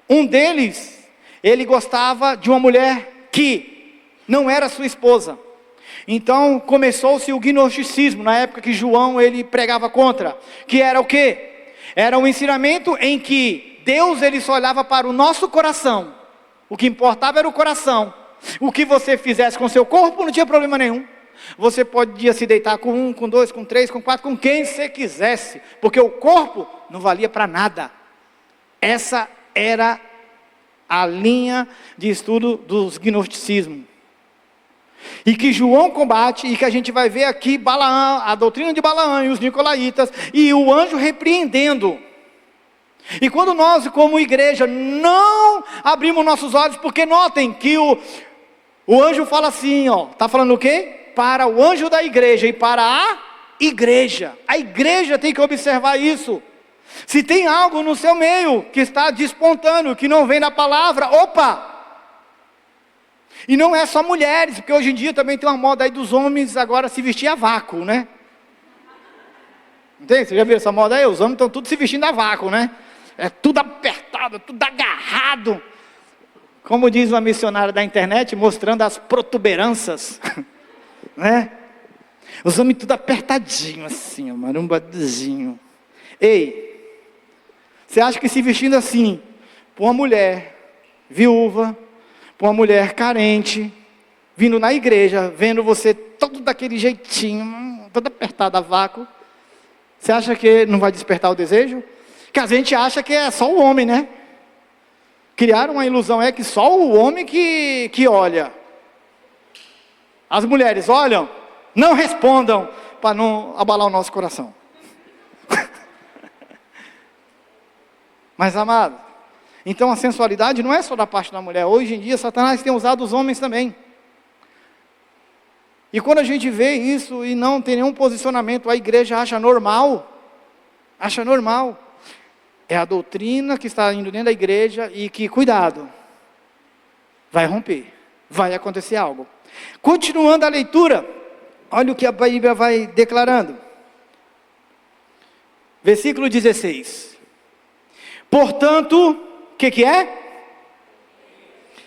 Um deles, ele gostava de uma mulher que não era sua esposa. Então, começou-se o gnosticismo, na época que João, ele pregava contra. Que era o quê? Era um ensinamento em que Deus, ele só olhava para o nosso coração. O que importava era o coração. O que você fizesse com o seu corpo não tinha problema nenhum. Você podia se deitar com 1, com 2, com 3, com 4, com quem você quisesse. Porque o corpo não valia para nada. Essa era a linha de estudo dos gnosticismos. E que João combate, e que a gente vai ver aqui Balaão, a doutrina de Balaão e os nicolaítas, e o anjo repreendendo. E quando nós, como igreja, não abrimos nossos olhos, porque notem que o anjo fala assim, está falando o quê? Para o anjo da igreja e para a igreja. A igreja tem que observar isso. Se tem algo no seu meio que está despontando, que não vem da palavra, opa! E não é só mulheres, porque hoje em dia também tem uma moda aí dos homens agora se vestir a vácuo, né? Entende? Você já viu essa moda aí? Os homens estão tudo se vestindo a vácuo, né? É tudo apertado, tudo agarrado. Como diz uma missionária da internet, mostrando as protuberâncias, né? Os homens tudo apertadinho assim, marumbadinho. Ei, você acha que se vestindo assim, para uma mulher viúva, para uma mulher carente, vindo na igreja, vendo você todo daquele jeitinho, todo apertado a vácuo, você acha que não vai despertar o desejo? Que a gente acha que é só o homem, né? Criaram uma ilusão, é que só o homem que olha. As mulheres olham, não respondam, para não abalar o nosso coração. Mas amado, então a sensualidade não é só da parte da mulher. Hoje em dia Satanás tem usado os homens também. E quando a gente vê isso e não tem nenhum posicionamento, a igreja acha normal. Acha normal. É a doutrina que está indo dentro da igreja e que, cuidado, vai romper. Vai acontecer algo. Continuando a leitura, olha o que a Bíblia vai declarando. Versículo 16. Portanto, o que é?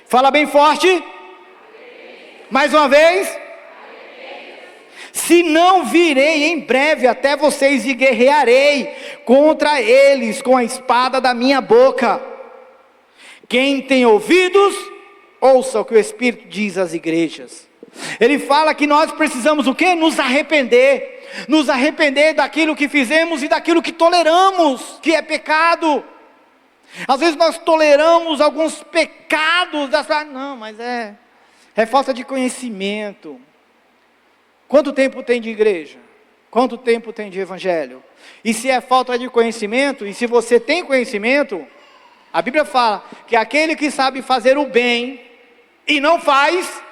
Fala bem forte. Mais uma vez. Se não virei em breve até vocês e guerrearei contra eles com a espada da minha boca. Quem tem ouvidos, ouça o que o Espírito diz às igrejas. Ele fala que nós precisamos o quê? Nos arrepender. Nos arrepender daquilo que fizemos e daquilo que toleramos, que é pecado. Às vezes nós toleramos alguns pecados, não, mas é falta de conhecimento. Quanto tempo tem de igreja? Quanto tempo tem de evangelho? E se é falta de conhecimento, e se você tem conhecimento, a Bíblia fala que aquele que sabe fazer o bem e não faz,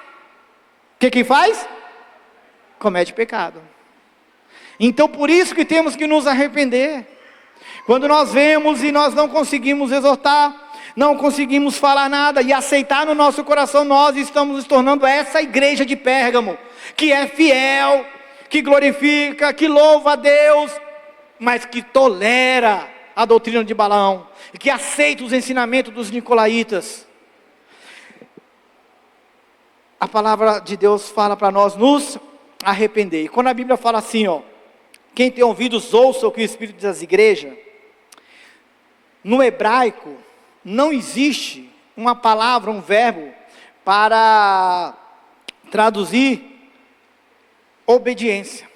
o que faz? Comete pecado. Então por isso que temos que nos arrepender. Quando nós vemos e nós não conseguimos exortar, não conseguimos falar nada e aceitar no nosso coração, nós estamos nos tornando essa igreja de Pérgamo, que é fiel, que glorifica, que louva a Deus, mas que tolera a doutrina de Balaão, e que aceita os ensinamentos dos nicolaítas. A palavra de Deus fala para nós nos arrepender. E quando a Bíblia fala assim, quem tem ouvidos ouça o que o Espírito diz às igrejas, no hebraico não existe uma palavra, um verbo para traduzir obediência,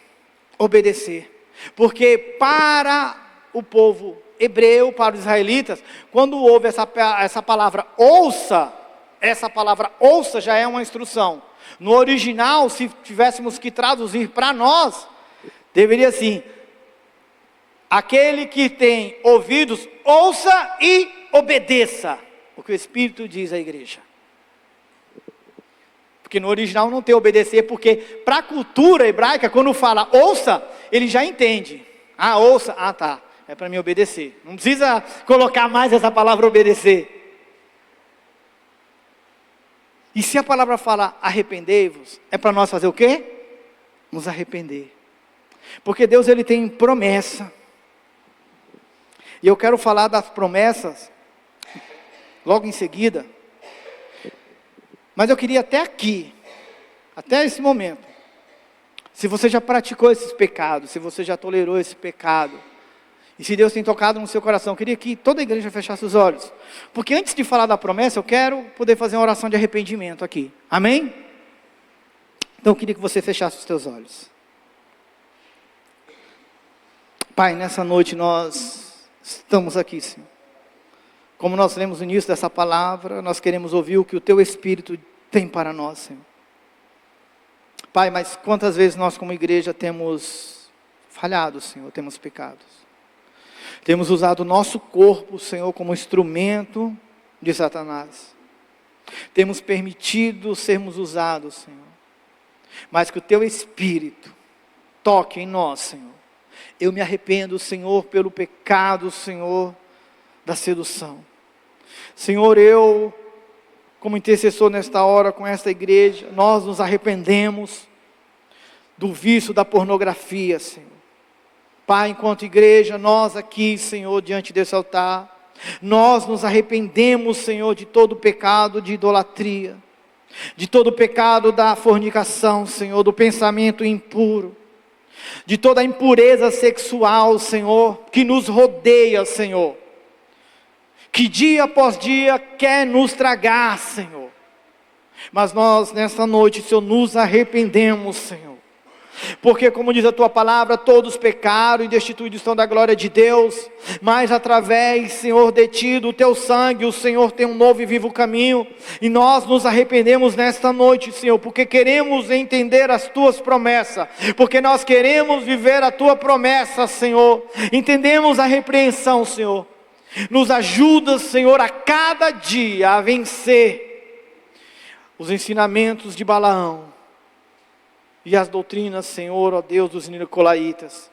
obedecer. Porque para o povo hebreu, para os israelitas, quando houve essa palavra ouça, essa palavra ouça já é uma instrução. No original, se tivéssemos que traduzir para nós, deveria assim: aquele que tem ouvidos, ouça e obedeça o que o Espírito diz à igreja. Porque no original não tem obedecer, porque para a cultura hebraica, quando fala ouça, ele já entende. Ah, ouça, tá, é para me obedecer. Não precisa colocar mais essa palavra obedecer. E se a palavra fala arrependei-vos, é para nós fazer o quê? Nos arrepender. Porque Deus, ele tem promessa. E eu quero falar das promessas logo em seguida. Mas eu queria até aqui, até esse momento, se você já praticou esses pecados, se você já tolerou esse pecado, e se Deus tem tocado no seu coração, eu queria que toda a igreja fechasse os olhos. Porque antes de falar da promessa, eu quero poder fazer uma oração de arrependimento aqui. Amém? Então eu queria que você fechasse os teus olhos. Pai, nessa noite nós estamos aqui, Senhor. Como nós lemos no início dessa palavra, nós queremos ouvir o que o Teu Espírito tem para nós, Senhor. Pai, mas quantas vezes nós como igreja temos falhado, Senhor, temos pecados. Temos usado o nosso corpo, Senhor, como instrumento de Satanás. Temos permitido sermos usados, Senhor. Mas que o Teu Espírito toque em nós, Senhor. Eu me arrependo, Senhor, pelo pecado, Senhor, da sedução. Senhor, eu, como intercessor nesta hora com esta igreja, nós nos arrependemos do vício da pornografia, Senhor. Pai, enquanto igreja, nós aqui, Senhor, diante desse altar, nós nos arrependemos, Senhor, de todo pecado de idolatria, de todo pecado da fornicação, Senhor, do pensamento impuro, de toda a impureza sexual, Senhor, que nos rodeia, Senhor, que dia após dia quer nos tragar, Senhor. Mas nós, nesta noite, Senhor, nos arrependemos, Senhor. Porque, como diz a tua palavra, todos pecaram e destituídos estão da glória de Deus, mas através, Senhor, de ti, do teu sangue, o Senhor tem um novo e vivo caminho, e nós nos arrependemos nesta noite, Senhor, porque queremos entender as tuas promessas, porque nós queremos viver a tua promessa, Senhor. Entendemos a repreensão, Senhor. Nos ajuda, Senhor, a cada dia a vencer os ensinamentos de Balaão e as doutrinas, Senhor, ó Deus, dos nicolaítas,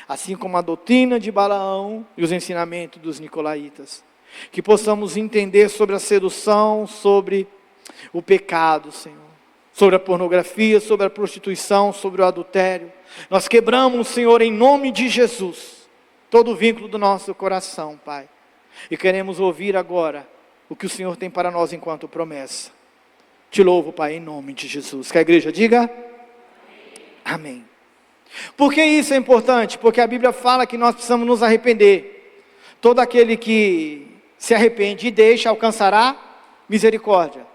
assim como a doutrina de Balaão e os ensinamentos dos nicolaítas, que possamos entender sobre a sedução, sobre o pecado, Senhor, sobre a pornografia, sobre a prostituição, sobre o adultério. Nós quebramos, Senhor, em nome de Jesus, todo o vínculo do nosso coração, Pai, e queremos ouvir agora o que o Senhor tem para nós enquanto promessa. Te louvo, Pai, em nome de Jesus. Que a igreja diga amém. Por que isso é importante? Porque a Bíblia fala que nós precisamos nos arrepender. Todo aquele que se arrepende e deixa, alcançará misericórdia.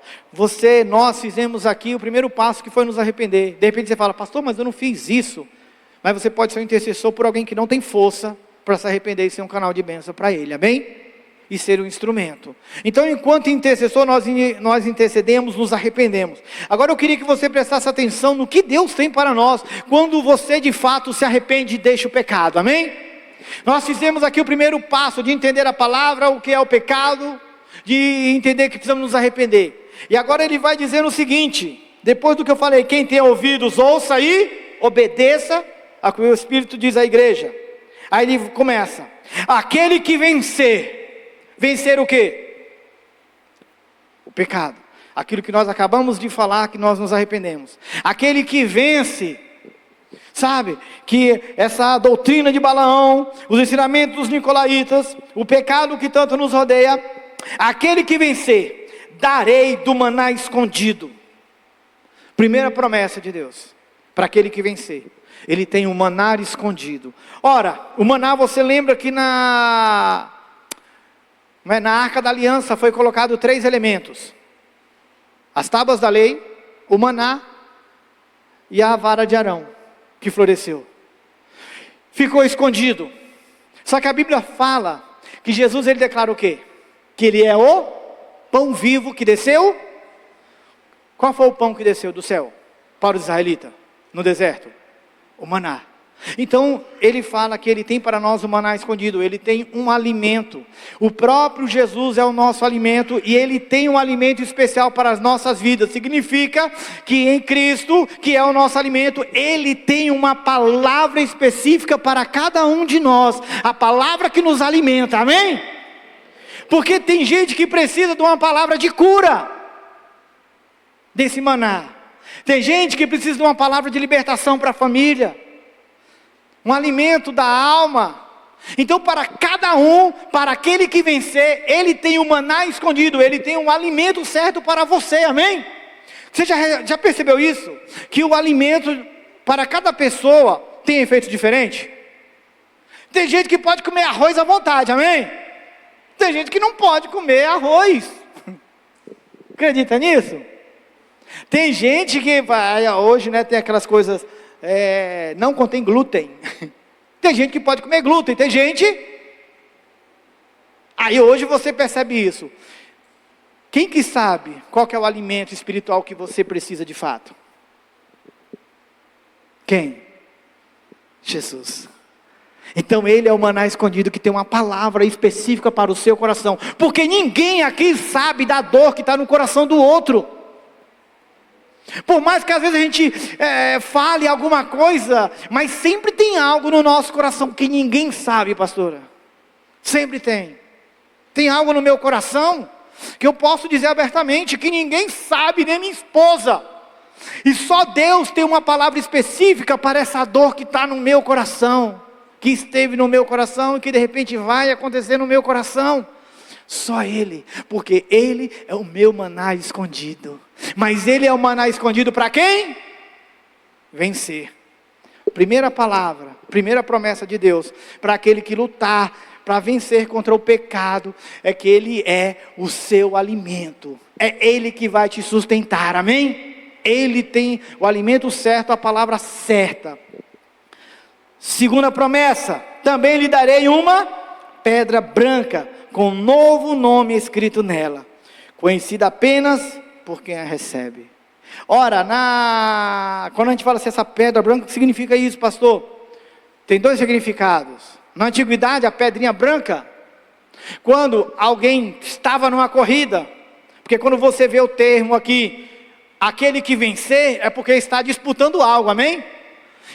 Nós fizemos aqui o primeiro passo, que foi nos arrepender. De repente você fala: pastor, mas eu não fiz isso. Mas você pode ser um intercessor por alguém que não tem força para se arrepender e ser um canal de bênção para ele, amém? E ser um instrumento. Então, enquanto intercessor, nós intercedemos, nos arrependemos. Agora eu queria que você prestasse atenção no que Deus tem para nós, quando você de fato se arrepende e deixa o pecado, amém? Nós fizemos aqui o primeiro passo, de entender a palavra, o que é o pecado, de entender que precisamos nos arrepender. E agora ele vai dizer o seguinte, depois do que eu falei: quem tem ouvidos, ouça e obedeça ao que o Espírito diz à igreja. Aí ele começa: aquele que vencer o quê? O pecado. Aquilo que nós acabamos de falar, que nós nos arrependemos. Aquele que vence, sabe, que essa doutrina de Balaão, os ensinamentos dos nicolaítas, o pecado que tanto nos rodeia, aquele que vencer, darei do maná escondido. Primeira promessa de Deus, para aquele que vencer. Ele tem um maná escondido. Ora, o maná, você lembra que na Arca da Aliança foi colocado 3 elementos: as tábuas da lei, o maná e a vara de Arão, que floresceu. Ficou escondido. Só que a Bíblia fala que Jesus, ele declara o quê? Que ele é o pão vivo que desceu. Qual foi o pão que desceu do céu para os israelitas no deserto? O maná. Então ele fala que ele tem para nós o maná escondido. Ele tem um alimento. O próprio Jesus é o nosso alimento, e ele tem um alimento especial para as nossas vidas. Significa que em Cristo, que é o nosso alimento, ele tem uma palavra específica para cada um de nós, a palavra que nos alimenta, amém? Porque tem gente que precisa de uma palavra de cura desse maná. Tem gente que precisa de uma palavra de libertação para a família, um alimento da alma. Então, para cada um, para aquele que vencer, ele tem um maná escondido, ele tem um alimento certo para você, amém? Você já percebeu isso? Que o alimento para cada pessoa tem efeito diferente? Tem gente que pode comer arroz à vontade, amém? Tem gente que não pode comer arroz. Acredita nisso? Tem gente que hoje, né, tem aquelas coisas, não contém glúten. Tem gente que pode comer glúten, tem gente. Aí hoje você percebe isso. Quem que sabe qual que é o alimento espiritual que você precisa de fato? Quem? Jesus. Então ele é o maná escondido, que tem uma palavra específica para o seu coração. Porque ninguém aqui sabe da dor que está no coração do outro. Por mais que às vezes a gente fale alguma coisa, mas sempre tem algo no nosso coração que ninguém sabe, pastora. Sempre tem. Tem algo no meu coração que eu posso dizer abertamente, que ninguém sabe, nem minha esposa. E só Deus tem uma palavra específica para essa dor que está no meu coração, que esteve no meu coração e que de repente vai acontecer no meu coração. Só Ele, porque Ele é o meu maná escondido. Mas Ele é o maná escondido para quem? Vencer. Primeira palavra, primeira promessa de Deus, para aquele que lutar, para vencer contra o pecado, é que Ele é o seu alimento. É Ele que vai te sustentar, amém? Ele tem o alimento certo, a palavra certa. Segunda promessa, também lhe darei uma pedra branca, com um novo nome escrito nela, conhecida apenas por quem a recebe. Ora, quando a gente fala assim, essa pedra branca, o que significa isso, pastor? Tem dois significados. Na antiguidade, a pedrinha branca, quando alguém estava numa corrida, porque quando você vê o termo aqui, aquele que vencer, é porque está disputando algo, amém?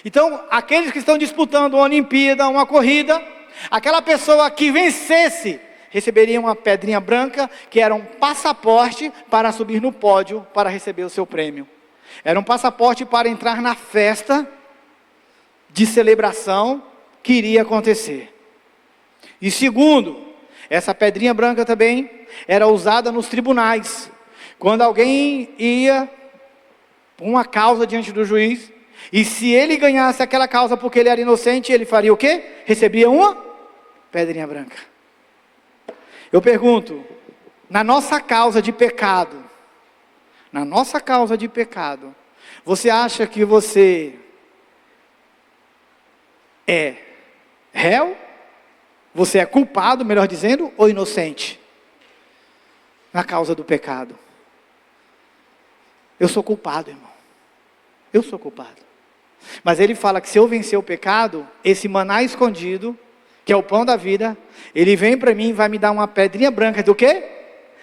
Então, aqueles que estão disputando uma Olimpíada, uma corrida, aquela pessoa que vencesse, receberia uma pedrinha branca, que era um passaporte para subir no pódio, para receber o seu prêmio. Era um passaporte para entrar na festa de celebração que iria acontecer. E segundo, essa pedrinha branca também era usada nos tribunais. Quando alguém ia por uma causa diante do juiz, e se ele ganhasse aquela causa porque ele era inocente, ele faria o quê? Recebia uma pedrinha branca. Eu pergunto, na nossa causa de pecado, você acha que você é réu? Você é culpado, melhor dizendo, ou inocente? Na causa do pecado. Eu sou culpado, irmão. Eu sou culpado. Mas ele fala que se eu vencer o pecado, esse maná escondido, que é o pão da vida, ele vem para mim e vai me dar uma pedrinha branca do quê?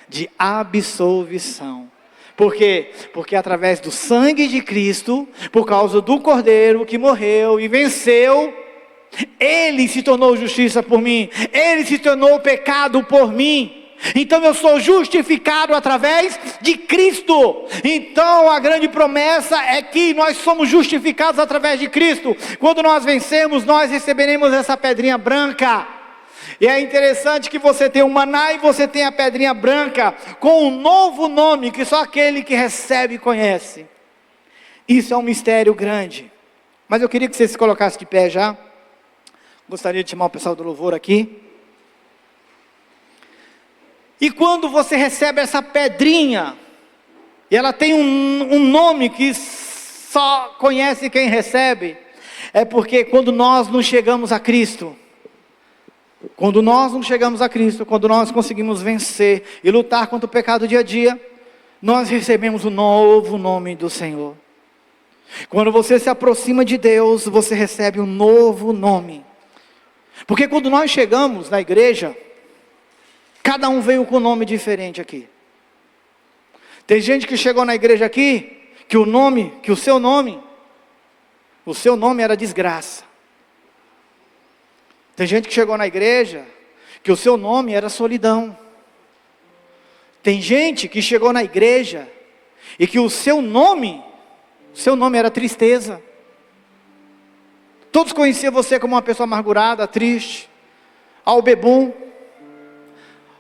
De absolvição. Por quê? Porque através do sangue de Cristo, por causa do Cordeiro que morreu e venceu, Ele se tornou justiça por mim, Ele se tornou pecado por mim. Então eu sou justificado através de Cristo. Então a grande promessa é que nós somos justificados através de Cristo. Quando nós vencemos, nós receberemos essa pedrinha branca. E é interessante que você tem o maná e você tem a pedrinha branca, com um novo nome que só aquele que recebe conhece. Isso é um mistério grande. Mas eu queria que você se colocasse de pé já. Gostaria de chamar o pessoal do louvor aqui. E quando você recebe essa pedrinha, e ela tem um nome que só conhece quem recebe, é porque quando nós não chegamos a Cristo, quando nós conseguimos vencer e lutar contra o pecado dia a dia, nós recebemos o novo nome do Senhor. Quando você se aproxima de Deus, você recebe um novo nome. Porque quando nós chegamos na igreja, cada um veio com um nome diferente aqui. Tem gente que chegou na igreja aqui, que o seu nome era desgraça. Tem gente que chegou na igreja, que o seu nome era solidão. Tem gente que chegou na igreja, e que o seu nome era tristeza. Todos conheciam você como uma pessoa amargurada, triste, ao bebum.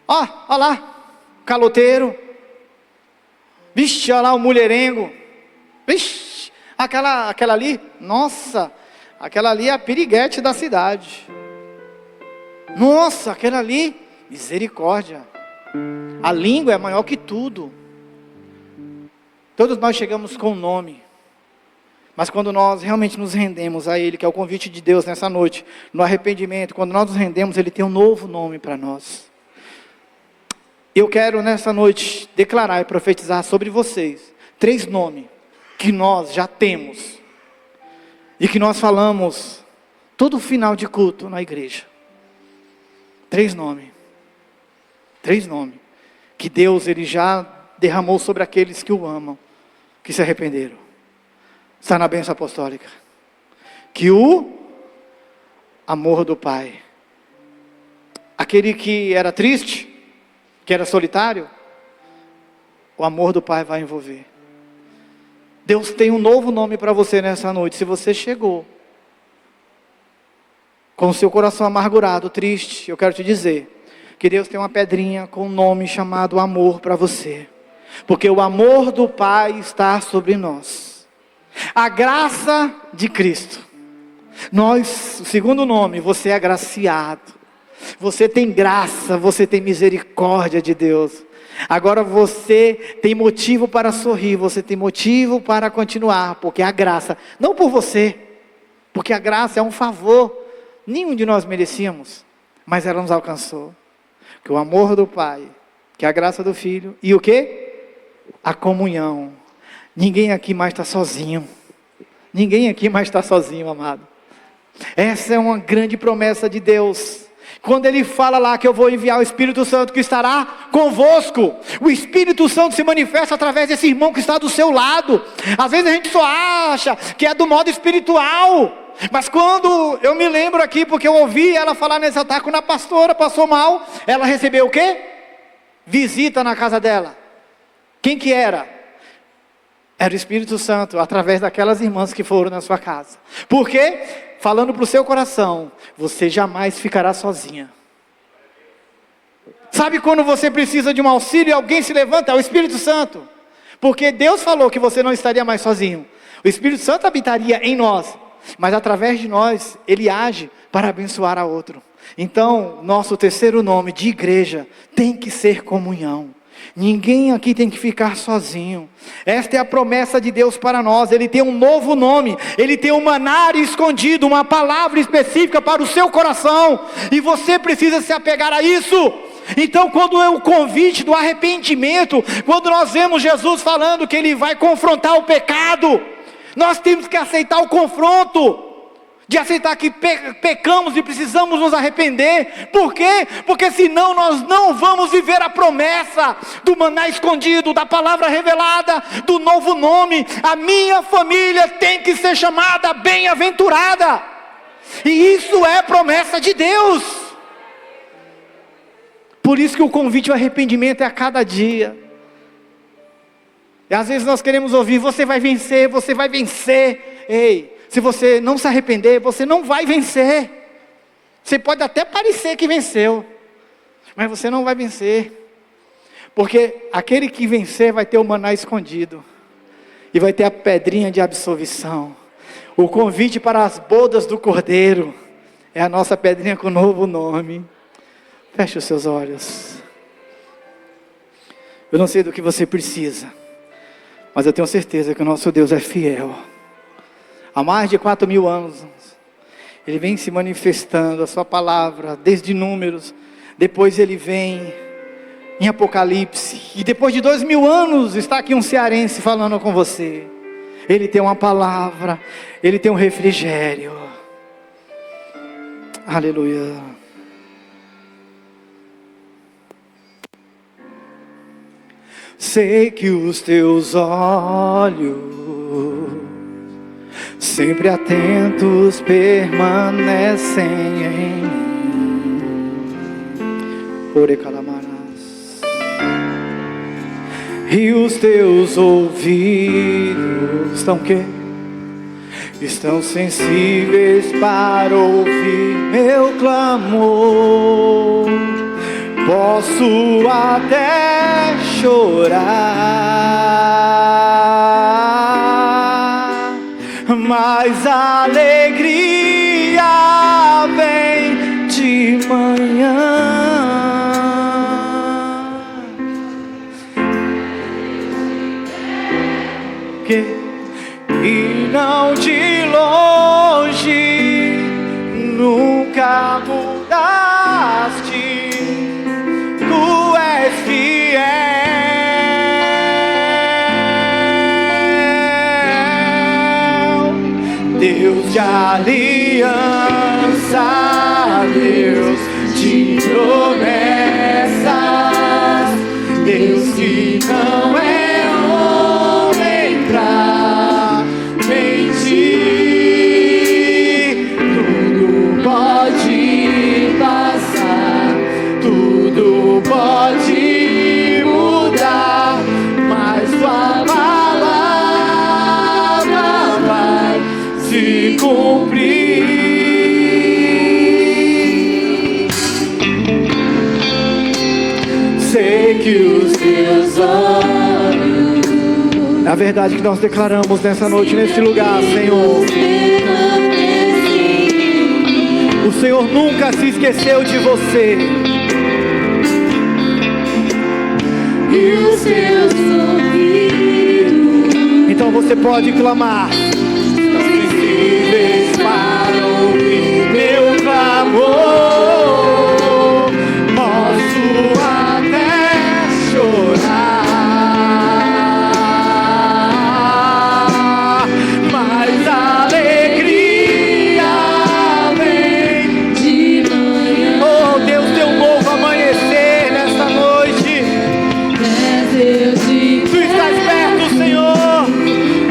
Olha lá, caloteiro. Vixe, olha lá o mulherengo. Vixe, aquela ali, nossa, aquela ali é a piriguete da cidade. Nossa, aquela ali, misericórdia. A língua é maior que tudo. Todos nós chegamos com um nome. Mas quando nós realmente nos rendemos a Ele, que é o convite de Deus nessa noite, no arrependimento, quando nós nos rendemos, Ele tem um novo nome para nós. Eu quero nessa noite declarar e profetizar sobre vocês 3 nomes que nós já temos e que nós falamos todo final de culto na igreja. 3 nomes. 3 nomes que Deus ele já derramou sobre aqueles que o amam. que se arrependeram. Está na bênção apostólica. Que o amor do Pai, aquele que era triste, que era solitário, o amor do Pai vai envolver. Deus tem um novo nome para você nessa noite. Se você chegou com o seu coração amargurado, triste, eu quero te dizer que Deus tem uma pedrinha com um nome chamado amor para você. Porque o amor do Pai está sobre nós. A graça de Cristo. Nós, o segundo nome, você é agraciado. Você tem graça, você tem misericórdia de Deus. Agora você tem motivo para sorrir, você tem motivo para continuar, porque a graça, não por você, porque a graça é um favor, nenhum de nós merecíamos, mas ela nos alcançou. Que o amor do Pai, que a graça do Filho, e o quê? A comunhão. Ninguém aqui mais está sozinho. Ninguém aqui mais está sozinho, amado. Essa é uma grande promessa de Deus. Quando Ele fala lá que eu vou enviar o Espírito Santo que estará convosco. O Espírito Santo se manifesta através desse irmão que está do seu lado. Às vezes a gente só acha que é do modo espiritual. Mas quando eu me lembro aqui, porque eu ouvi ela falar nesse altar, quando a pastora passou mal, ela recebeu o quê? Visita na casa dela. Quem que era? Era o Espírito Santo, através daquelas irmãs que foram na sua casa. Por quê? Falando para o seu coração, você jamais ficará sozinha. Sabe quando você precisa de um auxílio e alguém se levanta? É o Espírito Santo. Porque Deus falou que você não estaria mais sozinho. O Espírito Santo habitaria em nós, mas através de nós, Ele age para abençoar a outro. Então, nosso terceiro nome de igreja tem que ser comunhão. Ninguém aqui tem que ficar sozinho. Esta é a promessa de Deus para nós. Ele tem um novo nome. Ele tem um maná escondido, uma palavra específica para o seu coração. E você precisa se apegar a isso. Então, quando é o convite do arrependimento, quando nós vemos Jesus falando que Ele vai confrontar o pecado, nós temos que aceitar o confronto. De aceitar que pecamos e precisamos nos arrepender. Por quê? Porque senão nós não vamos viver a promessa do maná escondido, da palavra revelada, do novo nome. A minha família tem que ser chamada bem-aventurada. E isso é promessa de Deus. Por isso que o convite ao arrependimento é a cada dia. E às vezes nós queremos ouvir, você vai vencer, você vai vencer. Ei, se você não se arrepender, você não vai vencer. Você pode até parecer que venceu, mas você não vai vencer. Porque aquele que vencer vai ter o maná escondido. E vai ter a pedrinha de absolvição. O convite para as bodas do Cordeiro é a nossa pedrinha com o novo nome. Feche os seus olhos. Eu não sei do que você precisa, mas eu tenho certeza que o nosso Deus é fiel. Há mais de 4.000 anos, Ele vem se manifestando, a sua palavra, desde Números. Depois Ele vem em Apocalipse. E depois de 2.000 anos, está aqui um cearense falando com você. Ele tem uma palavra, Ele tem um refrigério. Aleluia. Sei que os teus olhos sempre atentos permanecem em mim. Ore calamaras. E os teus ouvidos estão o quê? Estão sensíveis para ouvir meu clamor. Posso até chorar, mas a alegria vem de manhã. E não de longe, nunca mudaste. Tu és fiel, Deus de aliança, Deus de promessas, Deus que não é homem pra cumprir. Sei que os teus olhos. É a verdade que nós declaramos nessa noite, nesse lugar, Senhor. O Senhor nunca se esqueceu de você. E os teus ouvidos. Então você pode clamar. Estão sensíveis para ouvir meu clamor. Posso até chorar, mas a alegria vem de manhã. Oh Deus, teu novo amanhecer nesta noite. Tu estás perto, Senhor,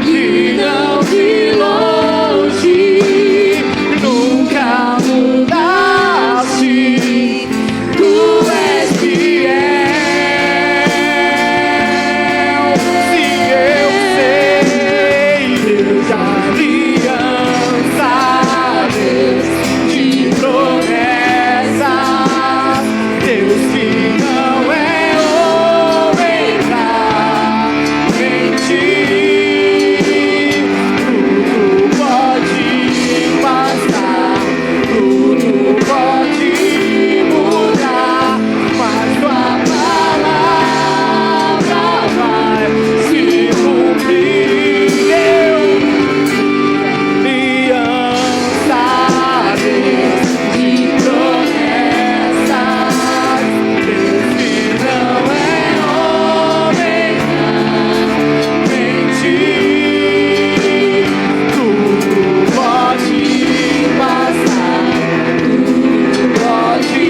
e não de longe. Nunca mudaste. Tu és fiel. Sim, eu sei. Deus de aliança, Deus de promessas, Deus que não é homem pra mentir. Tudo pode passar, tudo pode mudar, mas tua palavra vai se cumprir. Aliança, Deus de promessas, Deus que não é homem pra mentir. Tudo pode passar, tudo pode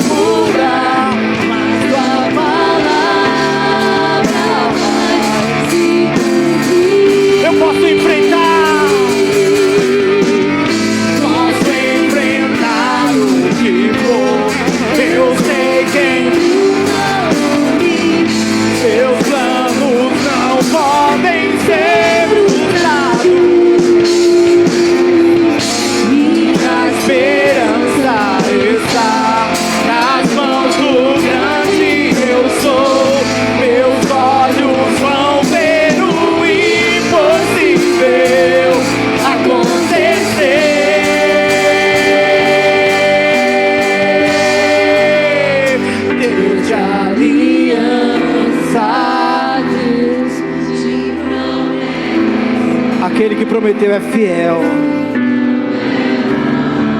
mudar, mas tua palavra vai se cumprir. Eu posso enfrentar o que for. Eu sei quem seus planos não podem ser frustrados. Minha esperança está nas mãos do grande eu sou. Meus olhos vão ver o impossível acontecer. Deus de aliança, Deus de promessas. Aquele que prometeu é fiel.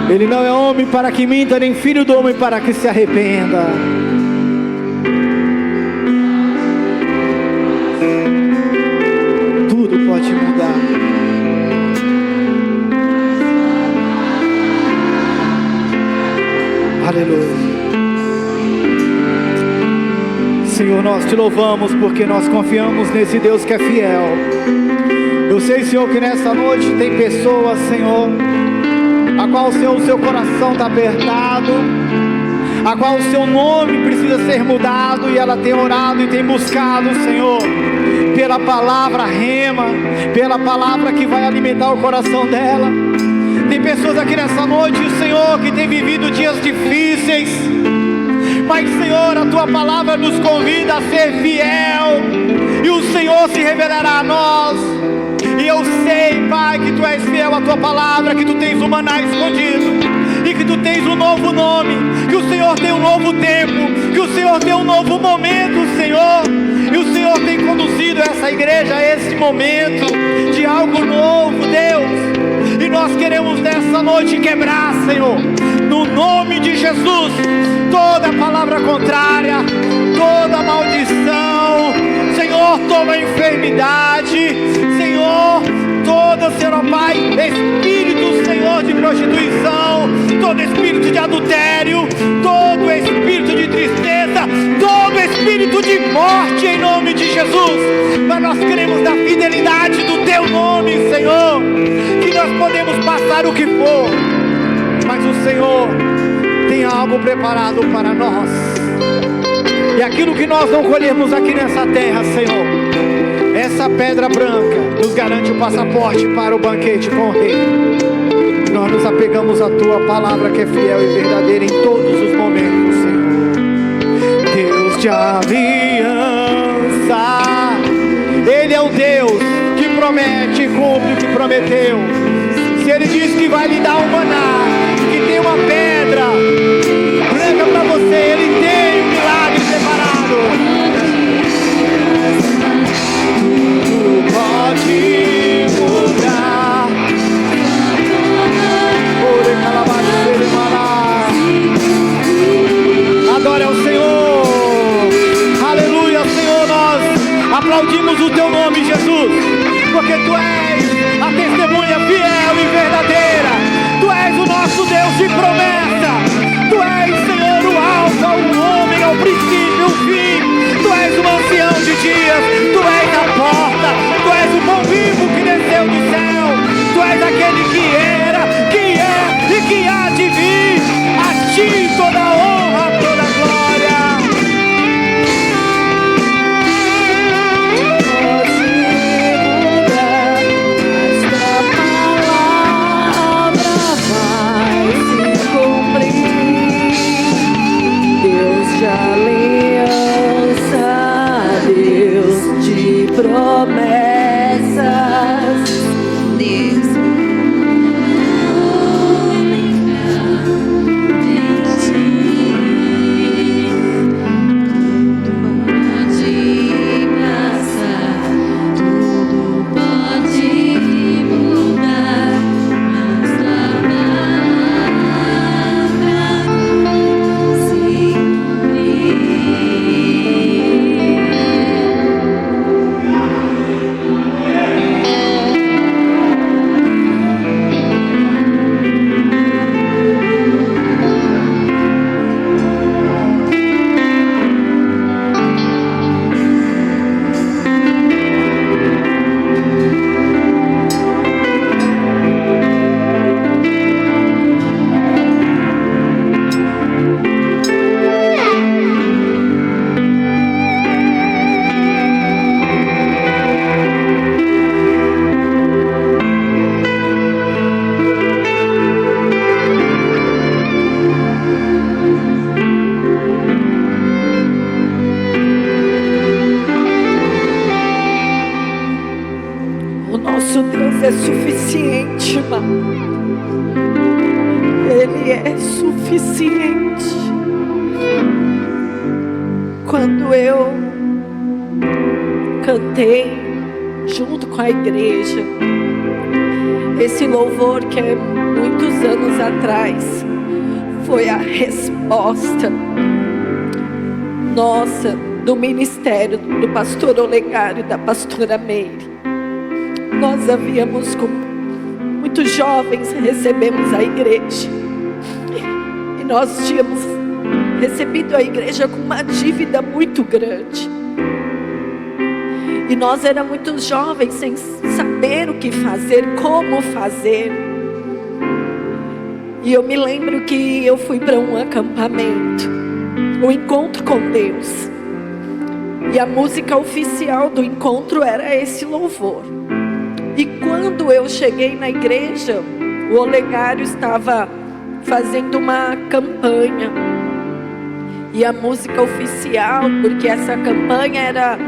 Ele não é homem para que minta, nem filho do homem para que se arrependa. Tudo pode mudar. Aleluia. Senhor, nós te louvamos porque nós confiamos nesse Deus que é fiel. Eu sei, Senhor, que nessa noite tem pessoas, Senhor, a qual o seu coração está apertado, a qual o seu nome precisa ser mudado, e ela tem orado e tem buscado, Senhor, pela palavra rema, pela palavra que vai alimentar o coração dela. Tem pessoas aqui nessa noite, Senhor, que tem vivido dias difíceis, mas, Senhor, a tua palavra nos convida a ser fiel, e o Senhor se revelará a nós. E eu sei, Pai, que tu és fiel à tua palavra, que tu tens o maná escondido, e que tu tens um novo nome, que o Senhor tem um novo tempo, que o Senhor tem um novo momento, Senhor. E o Senhor tem conduzido essa igreja a esse momento de algo novo, Deus. E nós queremos nessa noite quebrar, Senhor, no nome de Jesus, toda palavra contrária, toda maldição, Senhor, toda enfermidade, Senhor, toda, Senhor, Pai, espírito, Senhor, de prostituição, todo espírito de adultério, todo espírito de tristeza, todo espírito de morte, em nome de Jesus. Mas nós queremos da fidelidade do teu nome, Senhor, que nós podemos passar o que for, mas o Senhor tem algo preparado para nós. E aquilo que nós não colhermos aqui nessa terra, Senhor, é essa pedra branca nos garante o passaporte para o banquete com o Rei. Nós nos apegamos à Tua palavra que é fiel e verdadeira em todos os momentos, Senhor. Deus de aliança, Ele é o Deus que promete e cumpre o que prometeu. Se Ele diz que vai lhe dar um maná, que tem uma pedra branca para você, Ele tem um milagre preparado. Pode mudar. Adore ao Senhor. Aleluia, Senhor. Nós aplaudimos o Teu nome, Jesus, porque Tu és a testemunha fiel e verdadeira. Tu és o nosso Deus de promessa. Tu és, Senhor, o alfa, o homem, o princípio, o fim. Tu és o ancião de dias. Tu és a porta. Tu és o pão vivo que desceu do céu. Tu és aquele que era, que é e que há de vir. A Ti toda a honra, toda a glória. De aliança, Deus de promessas, Deus tudo pode mudar, mas a palavra se é suficiente, irmão. Ele é suficiente. Quando eu cantei junto com a igreja esse louvor que é muitos anos atrás, foi a resposta nossa do ministério do pastor Olegário e da pastora Meire. Nós havíamos, como muitos jovens, recebemos a igreja. E nós tínhamos recebido a igreja com uma dívida muito grande. E nós éramos muito jovens, sem saber o que fazer, como fazer. E eu me lembro que eu fui para um acampamento, um encontro com Deus. E a música oficial do encontro era esse louvor. E quando eu cheguei na igreja, o Olegário estava fazendo uma campanha. E a música oficial, porque essa campanha era,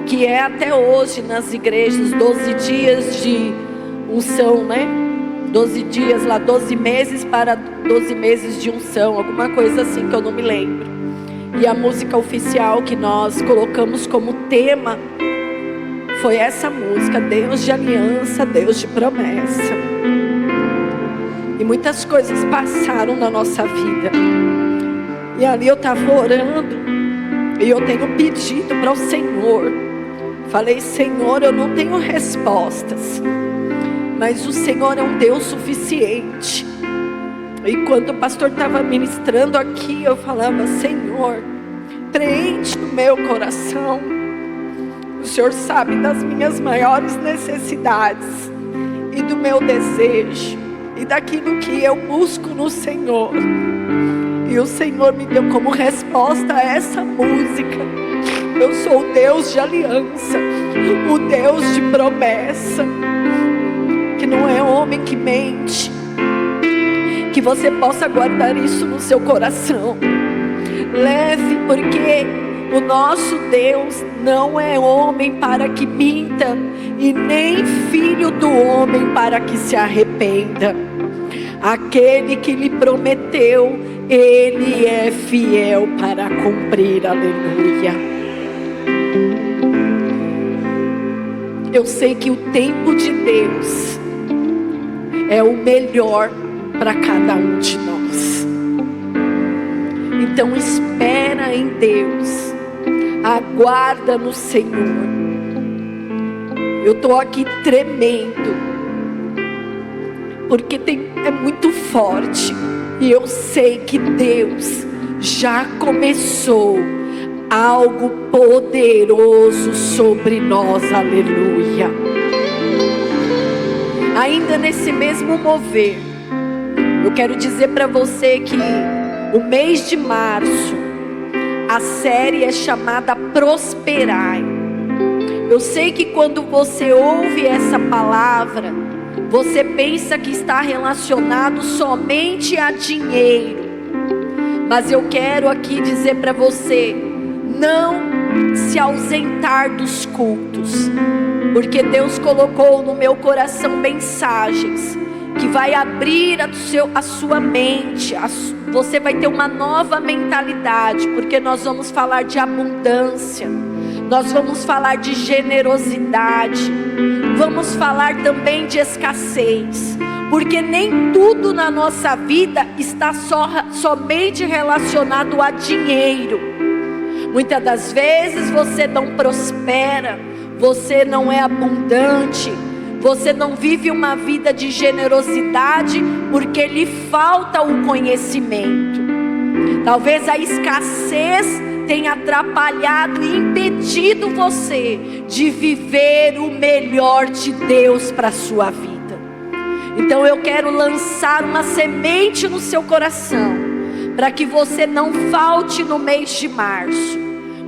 que é até hoje nas igrejas, 12 dias de unção, né? 12 dias lá, 12 meses para 12 meses de unção, alguma coisa assim que eu não me lembro. E a música oficial que nós colocamos como tema foi essa música, Deus de aliança, Deus de promessa. E muitas coisas passaram na nossa vida. E ali eu estava orando, e eu tenho pedido para o Senhor. Falei, Senhor, eu não tenho respostas, mas o Senhor é um Deus suficiente. E quando o pastor estava ministrando aqui, eu falava, Senhor, preenche o meu coração. O Senhor sabe das minhas maiores necessidades e do meu desejo e daquilo que eu busco no Senhor. E o Senhor me deu como resposta a essa música, eu sou o Deus de aliança, o Deus de promessa, que não é homem que mente. Que você possa guardar isso no seu coração. Leve, porque o nosso Deus não é homem para que minta, e nem filho do homem para que se arrependa. Aquele que lhe prometeu, Ele é fiel para cumprir. Aleluia. Eu sei que o tempo de Deus é o melhor para cada um de nós. Então espera em Deus, aguarda no Senhor. Eu estou aqui tremendo, porque é muito forte, e eu sei que Deus já começou algo poderoso sobre nós. Aleluia. Ainda nesse mesmo mover, eu quero dizer para você que o mês de março, a série é chamada Prosperai. Eu sei que quando você ouve essa palavra, você pensa que está relacionado somente a dinheiro. Mas eu quero aqui dizer para você, não se ausentar dos cultos, porque Deus colocou no meu coração mensagens que vai abrir a sua mente. Você vai ter uma nova mentalidade, porque nós vamos falar de abundância, nós vamos falar de generosidade, vamos falar também de escassez, porque nem tudo na nossa vida está somente relacionado a dinheiro. Muitas das vezes você não prospera, você não é abundante, você não vive uma vida de generosidade porque lhe falta o conhecimento. Talvez a escassez tenha atrapalhado e impedido você de viver o melhor de Deus para a sua vida. Então eu quero lançar uma semente no seu coração, para que você não falte no mês de março,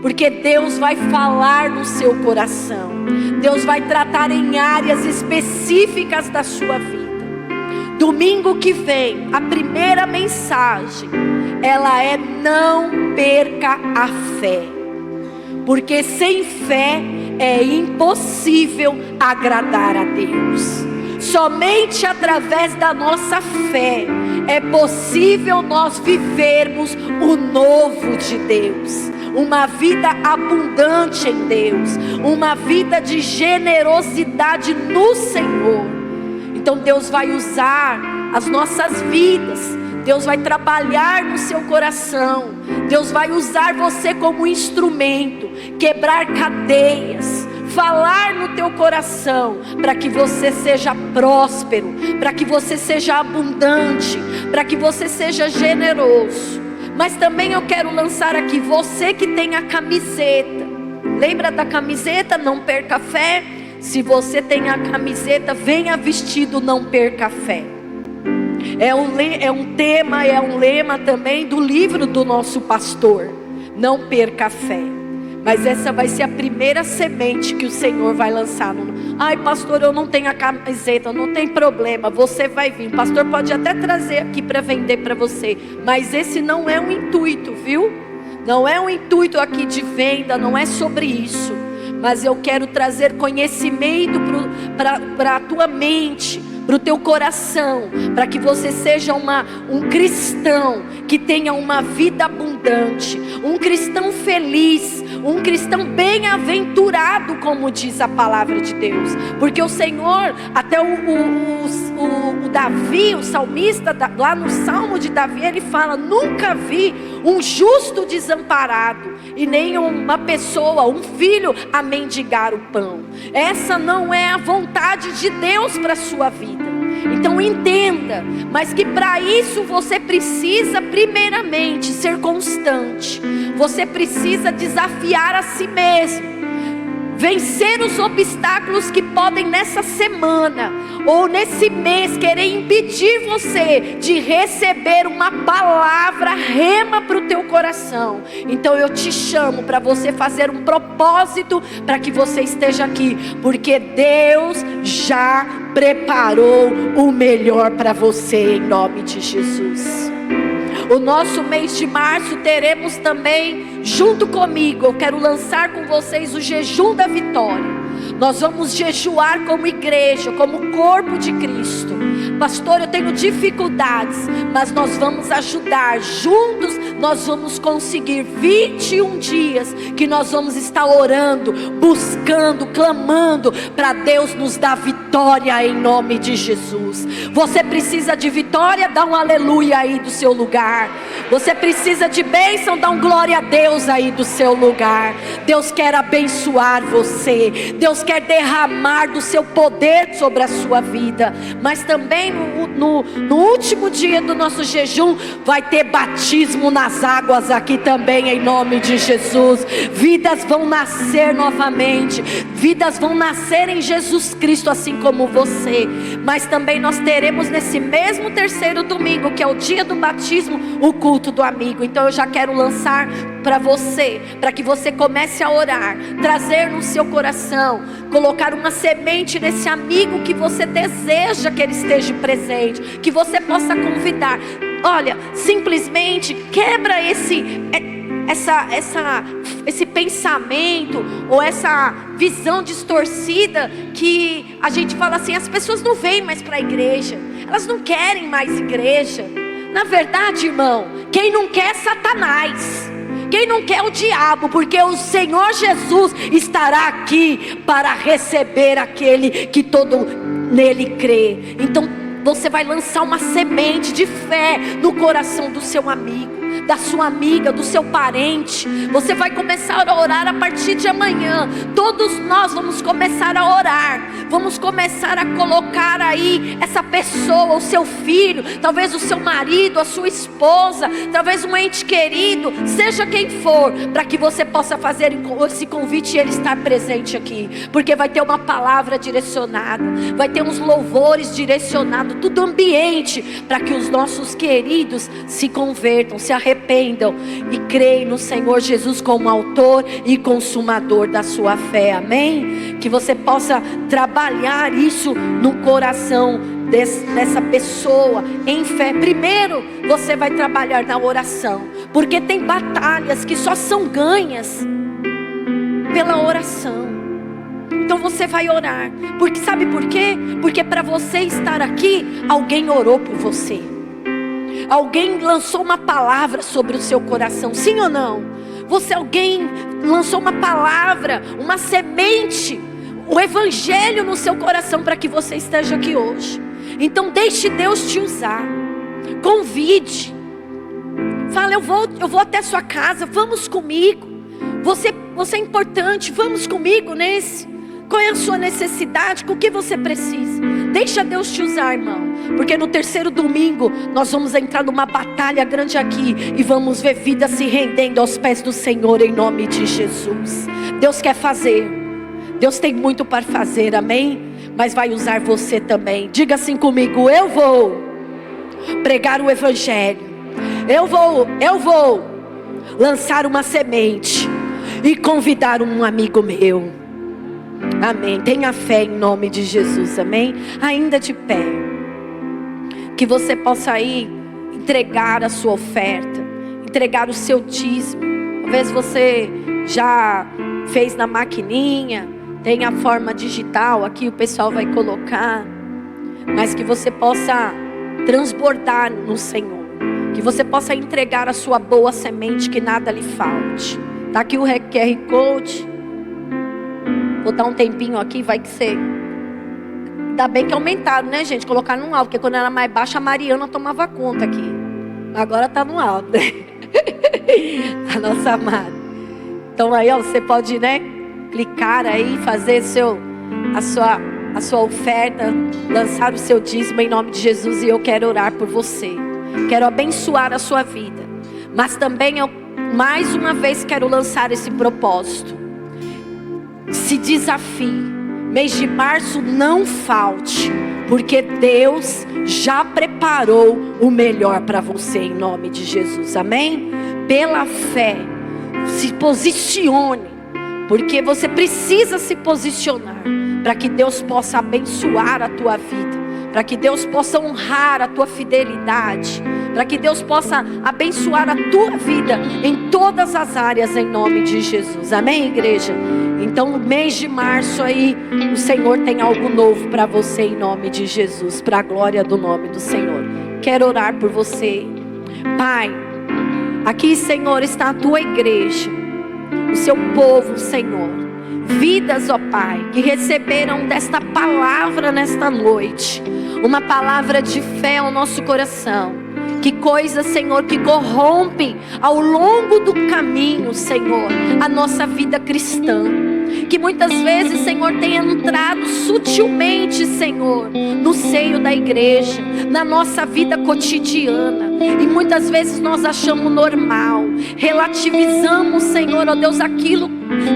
porque Deus vai falar no seu coração. Deus vai tratar em áreas específicas da sua vida. Domingo que vem, a primeira mensagem, ela é: não perca a fé, porque sem fé é impossível agradar a Deus. Somente através da nossa fé é possível nós vivermos o novo de Deus, uma vida abundante em Deus, uma vida de generosidade no Senhor. Então Deus vai usar as nossas vidas, Deus vai trabalhar no seu coração, Deus vai usar você como instrumento, quebrar cadeias, falar no teu coração, para que você seja próspero, para que você seja abundante, para que você seja generoso. Mas também eu quero lançar aqui, você que tem a camiseta, lembra da camiseta, não perca a fé? Se você tem a camiseta, venha vestido, não perca a fé. É um tema, é um lema também do livro do nosso pastor, não perca a fé. Mas essa vai ser a primeira semente que o Senhor vai lançar. Ai, pastor, eu não tenho a camiseta. Não tem problema, você vai vir. O pastor pode até trazer aqui para vender para você, mas esse não é o intuito, viu? Não é um intuito aqui de venda, não é sobre isso. Mas eu quero trazer conhecimento para a tua mente, para o teu coração, para que você seja um cristão que tenha uma vida abundante, um cristão feliz, um cristão bem-aventurado, como diz a palavra de Deus. Porque o Senhor, até o Davi, o salmista, lá no Salmo de Davi, ele fala: nunca vi um justo desamparado, e nem uma pessoa, um filho, a mendigar o pão. Essa não é a vontade de Deus para a sua vida. Então entenda, mas que para isso você precisa primeiramente ser constante. Você precisa desafiar a si mesmo. vencer os obstáculos que podem nessa semana ou nesse mês querer impedir você de receber uma palavra rema para o teu coração. Então eu te chamo para você fazer um propósito para que você esteja aqui, porque Deus já preparou o melhor para você, em nome de Jesus. O nosso mês de março teremos também, junto comigo, eu quero lançar com vocês o jejum da vitória. Nós vamos jejuar como igreja, como corpo de Cristo. Pastor, eu tenho dificuldades, mas nós vamos ajudar. Juntos nós vamos conseguir 21 dias que nós vamos estar orando, buscando, clamando para Deus nos dar vitória em nome de Jesus. Você precisa de vitória? Dá um aleluia aí do seu lugar. Você precisa de bênção? Dá um glória a Deus aí do seu lugar. Deus quer abençoar você. Deus quer derramar do seu poder sobre a sua vida. Mas também no último dia do nosso jejum vai ter batismo nas águas aqui também, em nome de Jesus. Vidas vão nascer novamente. Vidas vão nascer em Jesus Cristo, assim como você. Mas também nós teremos nesse mesmo terceiro domingo, que é o dia do batismo, o culto do amigo. Então eu já quero lançar para você, para que você comece a orar, trazer no seu coração, colocar uma semente nesse amigo que você deseja que ele esteja presente, que você possa convidar. Olha, simplesmente quebra esse pensamento ou essa visão distorcida que a gente fala assim: as pessoas não vêm mais para a igreja, elas não querem mais igreja. Na verdade, irmão, quem não quer é Satanás. Quem não quer é o diabo, porque o Senhor Jesus estará aqui para receber aquele que todo nele crê. Então você vai lançar uma semente de fé no coração do seu amigo, da sua amiga, do seu parente. Você vai começar a orar a partir de amanhã. Todos nós vamos começar a orar. Vamos começar a colocar aí essa pessoa, o seu filho, talvez o seu marido, a sua esposa, talvez um ente querido, seja quem for, para que você possa fazer esse convite e ele estar presente aqui. Porque vai ter uma palavra direcionada, vai ter uns louvores direcionados, tudo ambiente para que os nossos queridos se convertam, se arrependam e creem no Senhor Jesus como autor e consumador da sua fé. Amém? Que você possa trabalhar isso no coração dessa pessoa em fé. Primeiro você vai trabalhar na oração, porque tem batalhas que só são ganhas pela oração. Então você vai orar, porque sabe por quê? Porque para você estar aqui, alguém orou por você, alguém lançou uma palavra sobre o seu coração, sim ou não? Alguém lançou uma palavra, uma semente, o evangelho no seu coração para que você esteja aqui hoje. Então deixe Deus te usar. Convide. Fala, eu vou até sua casa, vamos comigo. Você é importante, vamos comigo nesse. Qual é a sua necessidade? Com o que você precisa? Deixa Deus te usar, irmão. Porque no terceiro domingo nós vamos entrar numa batalha grande aqui e vamos ver vidas se rendendo aos pés do Senhor em nome de Jesus. Deus quer fazer. Deus tem muito para fazer, amém? Mas vai usar você também. Diga assim comigo: eu vou pregar o evangelho. Eu vou lançar uma semente e convidar um amigo meu. Amém. Tenha fé em nome de Jesus, amém? Ainda de pé, que você possa ir entregar a sua oferta, entregar o seu dízimo. Talvez você já fez na maquininha, tem a forma digital, aqui o pessoal vai colocar. Mas que você possa transbordar no Senhor, que você possa entregar a sua boa semente, que nada lhe falte. Tá aqui o QR Code. Vou dar um tempinho aqui, vai que você... Ainda bem que aumentaram, né, gente? Colocaram no alto, porque quando era mais baixa, a Mariana tomava conta aqui. Agora tá no alto, né? A nossa amada. Então aí, ó, você pode, né, clicar aí, fazer a sua oferta, lançar o seu dízimo em nome de Jesus. E eu quero orar por você. Quero abençoar a sua vida. Mas também eu, mais uma vez, quero lançar esse propósito. se desafie. Mês de março não falte, porque Deus já preparou o melhor para você em nome de Jesus, amém? Pela fé, se posicione, porque você precisa se posicionar para que Deus possa abençoar a tua vida, para que Deus possa honrar a tua fidelidade, para que Deus possa abençoar a tua vida em todas as áreas em nome de Jesus, amém, igreja? Então no mês de março aí, o Senhor tem algo novo para você em nome de Jesus, para a glória do nome do Senhor. Quero orar por você. Pai, aqui, Senhor, está a tua igreja, o seu povo, Senhor, vidas, ó Pai, que receberam desta palavra nesta noite, uma palavra de fé ao nosso coração. Que coisa, Senhor, que corrompe ao longo do caminho, Senhor, a nossa vida cristã. Que muitas vezes, Senhor, tem entrado sutilmente, Senhor, no seio da igreja, na nossa vida cotidiana. E muitas vezes nós achamos normal, relativizamos, Senhor, ó Deus, aquilo,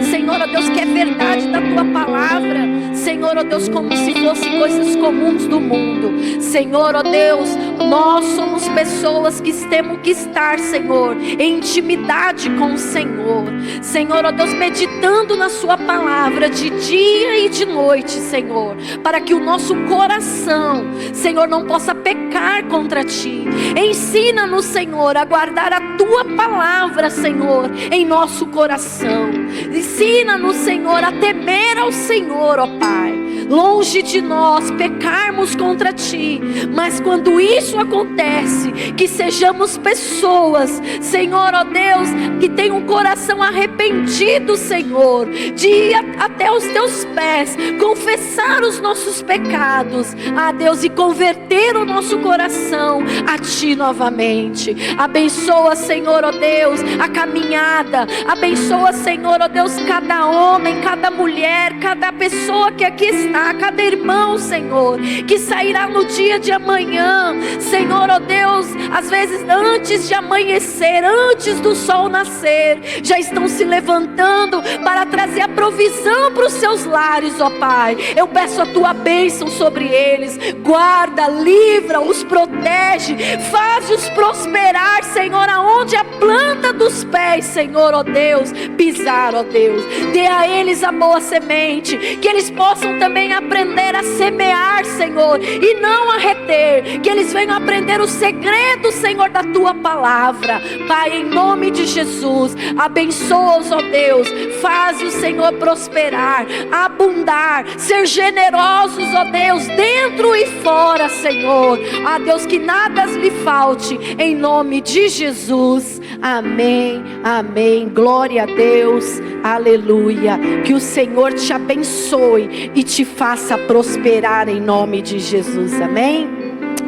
Senhor, ó Deus, que é verdade da tua palavra, Senhor, ó Deus, como se fossem coisas comuns do mundo. Senhor, ó Deus, nós somos pessoas que temos que estar, Senhor, em intimidade com o Senhor. Senhor, ó Deus, meditando na sua palavra de dia e de noite, Senhor, para que o nosso coração, Senhor, não possa pecar contra ti. Ensina-nos, Senhor, a guardar a tua palavra, Senhor, em nosso coração. Ensina-nos, Senhor, a temer ao Senhor, ó Pai. Longe de nós pecarmos contra ti, mas quando isso acontece, que sejamos pessoas, Senhor, ó Deus, que tem um coração arrependido, Senhor, de ir até os teus pés, confessar os nossos pecados, ah Deus, e converter o nosso coração a ti novamente. Abençoa, Senhor, ó Deus, a caminhada. Abençoa, Senhor, ó Deus, cada homem, cada mulher, cada pessoa que aqui está, cada irmão, Senhor, que sairá no dia de amanhã, Senhor, ó Deus, às vezes antes de amanhecer, antes do sol nascer, já estão se levantando para trazer a provisão para os seus lares, ó Pai. Eu peço a tua bênção sobre eles, guarda, livra, os protege, faz-os prosperar, Senhor, aonde a planta dos pés, Senhor, ó Deus, pisar, ó Deus. Dê a eles a boa semente, que eles possam também aprender a semear, Senhor, e não a reter, que eles venham aprender o segredo, Senhor, da tua palavra. Pai, em nome de Jesus, abençoa-os, ó Deus, faz o Senhor prosperar, abundar, ser generosos, ó Deus, dentro e fora, Senhor. Ah Deus, que nada lhe falte, em nome de Jesus. Amém, amém. Glória a Deus, aleluia. Que o Senhor te abençoe e te faça prosperar em nome de Jesus, amém.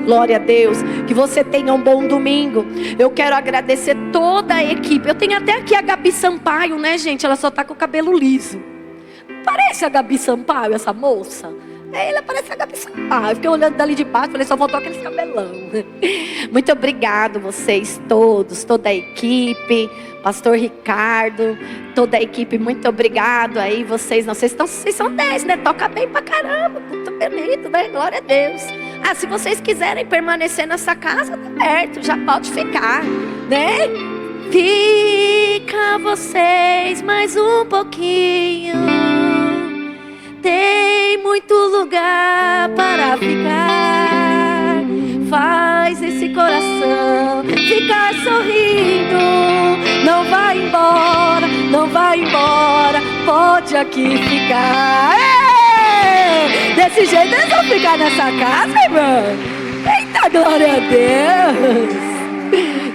Glória a Deus, que você tenha um bom domingo. Eu quero agradecer toda a equipe. Eu tenho até aqui a Gabi Sampaio, né, gente? Ela só tá com o cabelo liso. Parece a Gabi Sampaio, essa moça? Ela parece a Gabi Sampaio. Eu fiquei olhando dali de baixo, falei, só faltou aqueles cabelão. Muito obrigado vocês todos, toda a equipe, Pastor Ricardo, toda a equipe, muito obrigado aí vocês. Não, vocês são 10, né? Toca bem pra caramba, muito bonito, né? Glória a Deus. Ah, se vocês quiserem permanecer nessa casa, tá perto, já pode ficar, né? Fica vocês mais um pouquinho. Tem muito lugar para ficar. Faz esse coração ficar sorrindo. Não vai embora, não vai embora. Pode aqui ficar. Ei! Desse jeito eles vão ficar nessa casa, irmão. Eita, glória a Deus.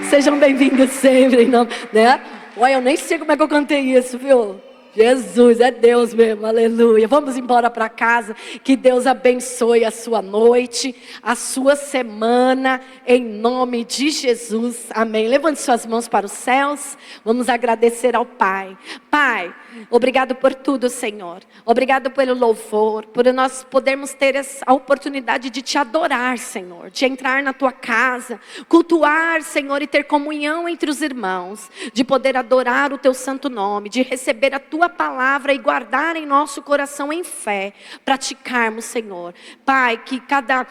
Sejam bem-vindos sempre, não, né? Olha, eu nem sei como é que eu cantei isso, viu? Jesus, é Deus mesmo, aleluia. Vamos embora para casa, que Deus abençoe a sua noite, a sua semana, em nome de Jesus, amém. Levante suas mãos para os céus, vamos agradecer ao Pai. Pai, Obrigado por tudo, Senhor. Obrigado pelo louvor, por nós podermos ter a oportunidade de te adorar, Senhor. De entrar na tua casa, cultuar, Senhor, e ter comunhão entre os irmãos. De poder adorar o teu santo nome, de receber a tua palavra e guardar em nosso coração em fé. Praticarmos, Senhor. Pai, que cada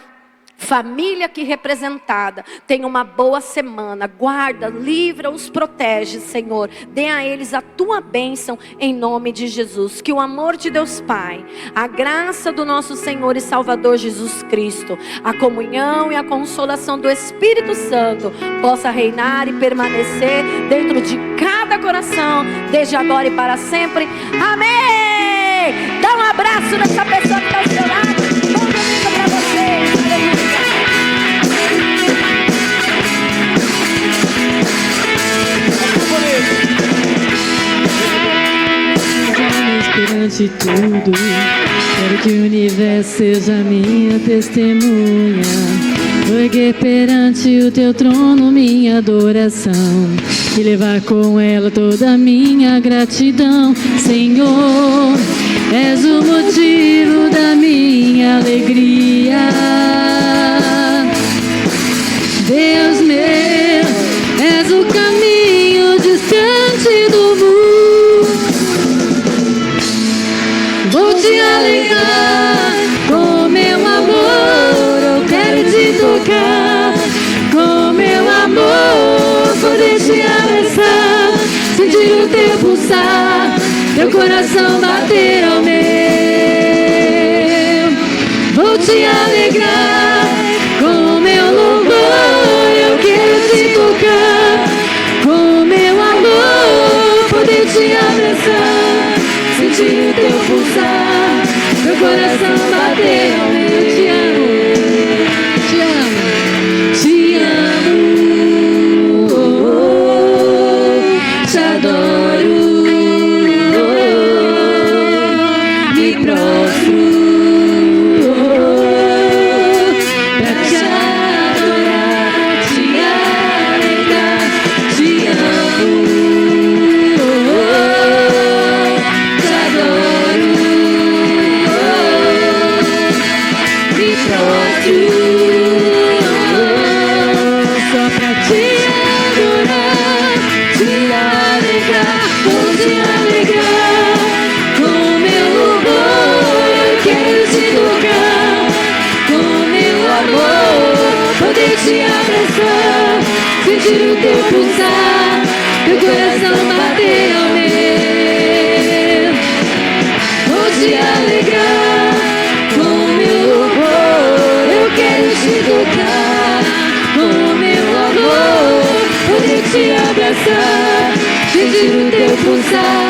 família aqui representada tenha uma boa semana. Guarda, livra, os protege, Senhor. Dê a eles a tua bênção em nome de Jesus. Que o amor de Deus Pai, a graça do nosso Senhor e Salvador Jesus Cristo, a comunhão e a consolação do Espírito Santo possa reinar e permanecer dentro de cada coração, desde agora e para sempre. Amém! Dá um abraço nessa pessoa que está ao seu lado. Bom domingo para vocês. Aleluia. Perante tudo, quero que o universo seja minha testemunha. Erguer perante o teu trono minha adoração e levar com ela toda a minha gratidão. Senhor, és o motivo da minha alegria. Deus meu, és o caminho distante do mundo. Vou te alegrar com meu amor, eu quero te tocar com meu amor, poder te abraçar, sentir o teu pulsar, teu coração bater ao meu. Vou te alegrar com meu louvor, eu quero te tocar com meu amor, poder te abraçar, sentir o teu pulsar, meu coração bater ao meu. Te amo, te amo, te amo, te adoro, me prostro pra te adorar, te alegrar, te amo. Só pra te adorar, te alegrar, vou te alegrar com meu louvor, eu quero te tocar com meu amor, poder te abraçar, sentir o teu pulsar, teu coração bater ao meu. Vou te alegrar com meu louvor, eu quero te tocar com meu amor, poder te abraçar, sentir o teu pulsar,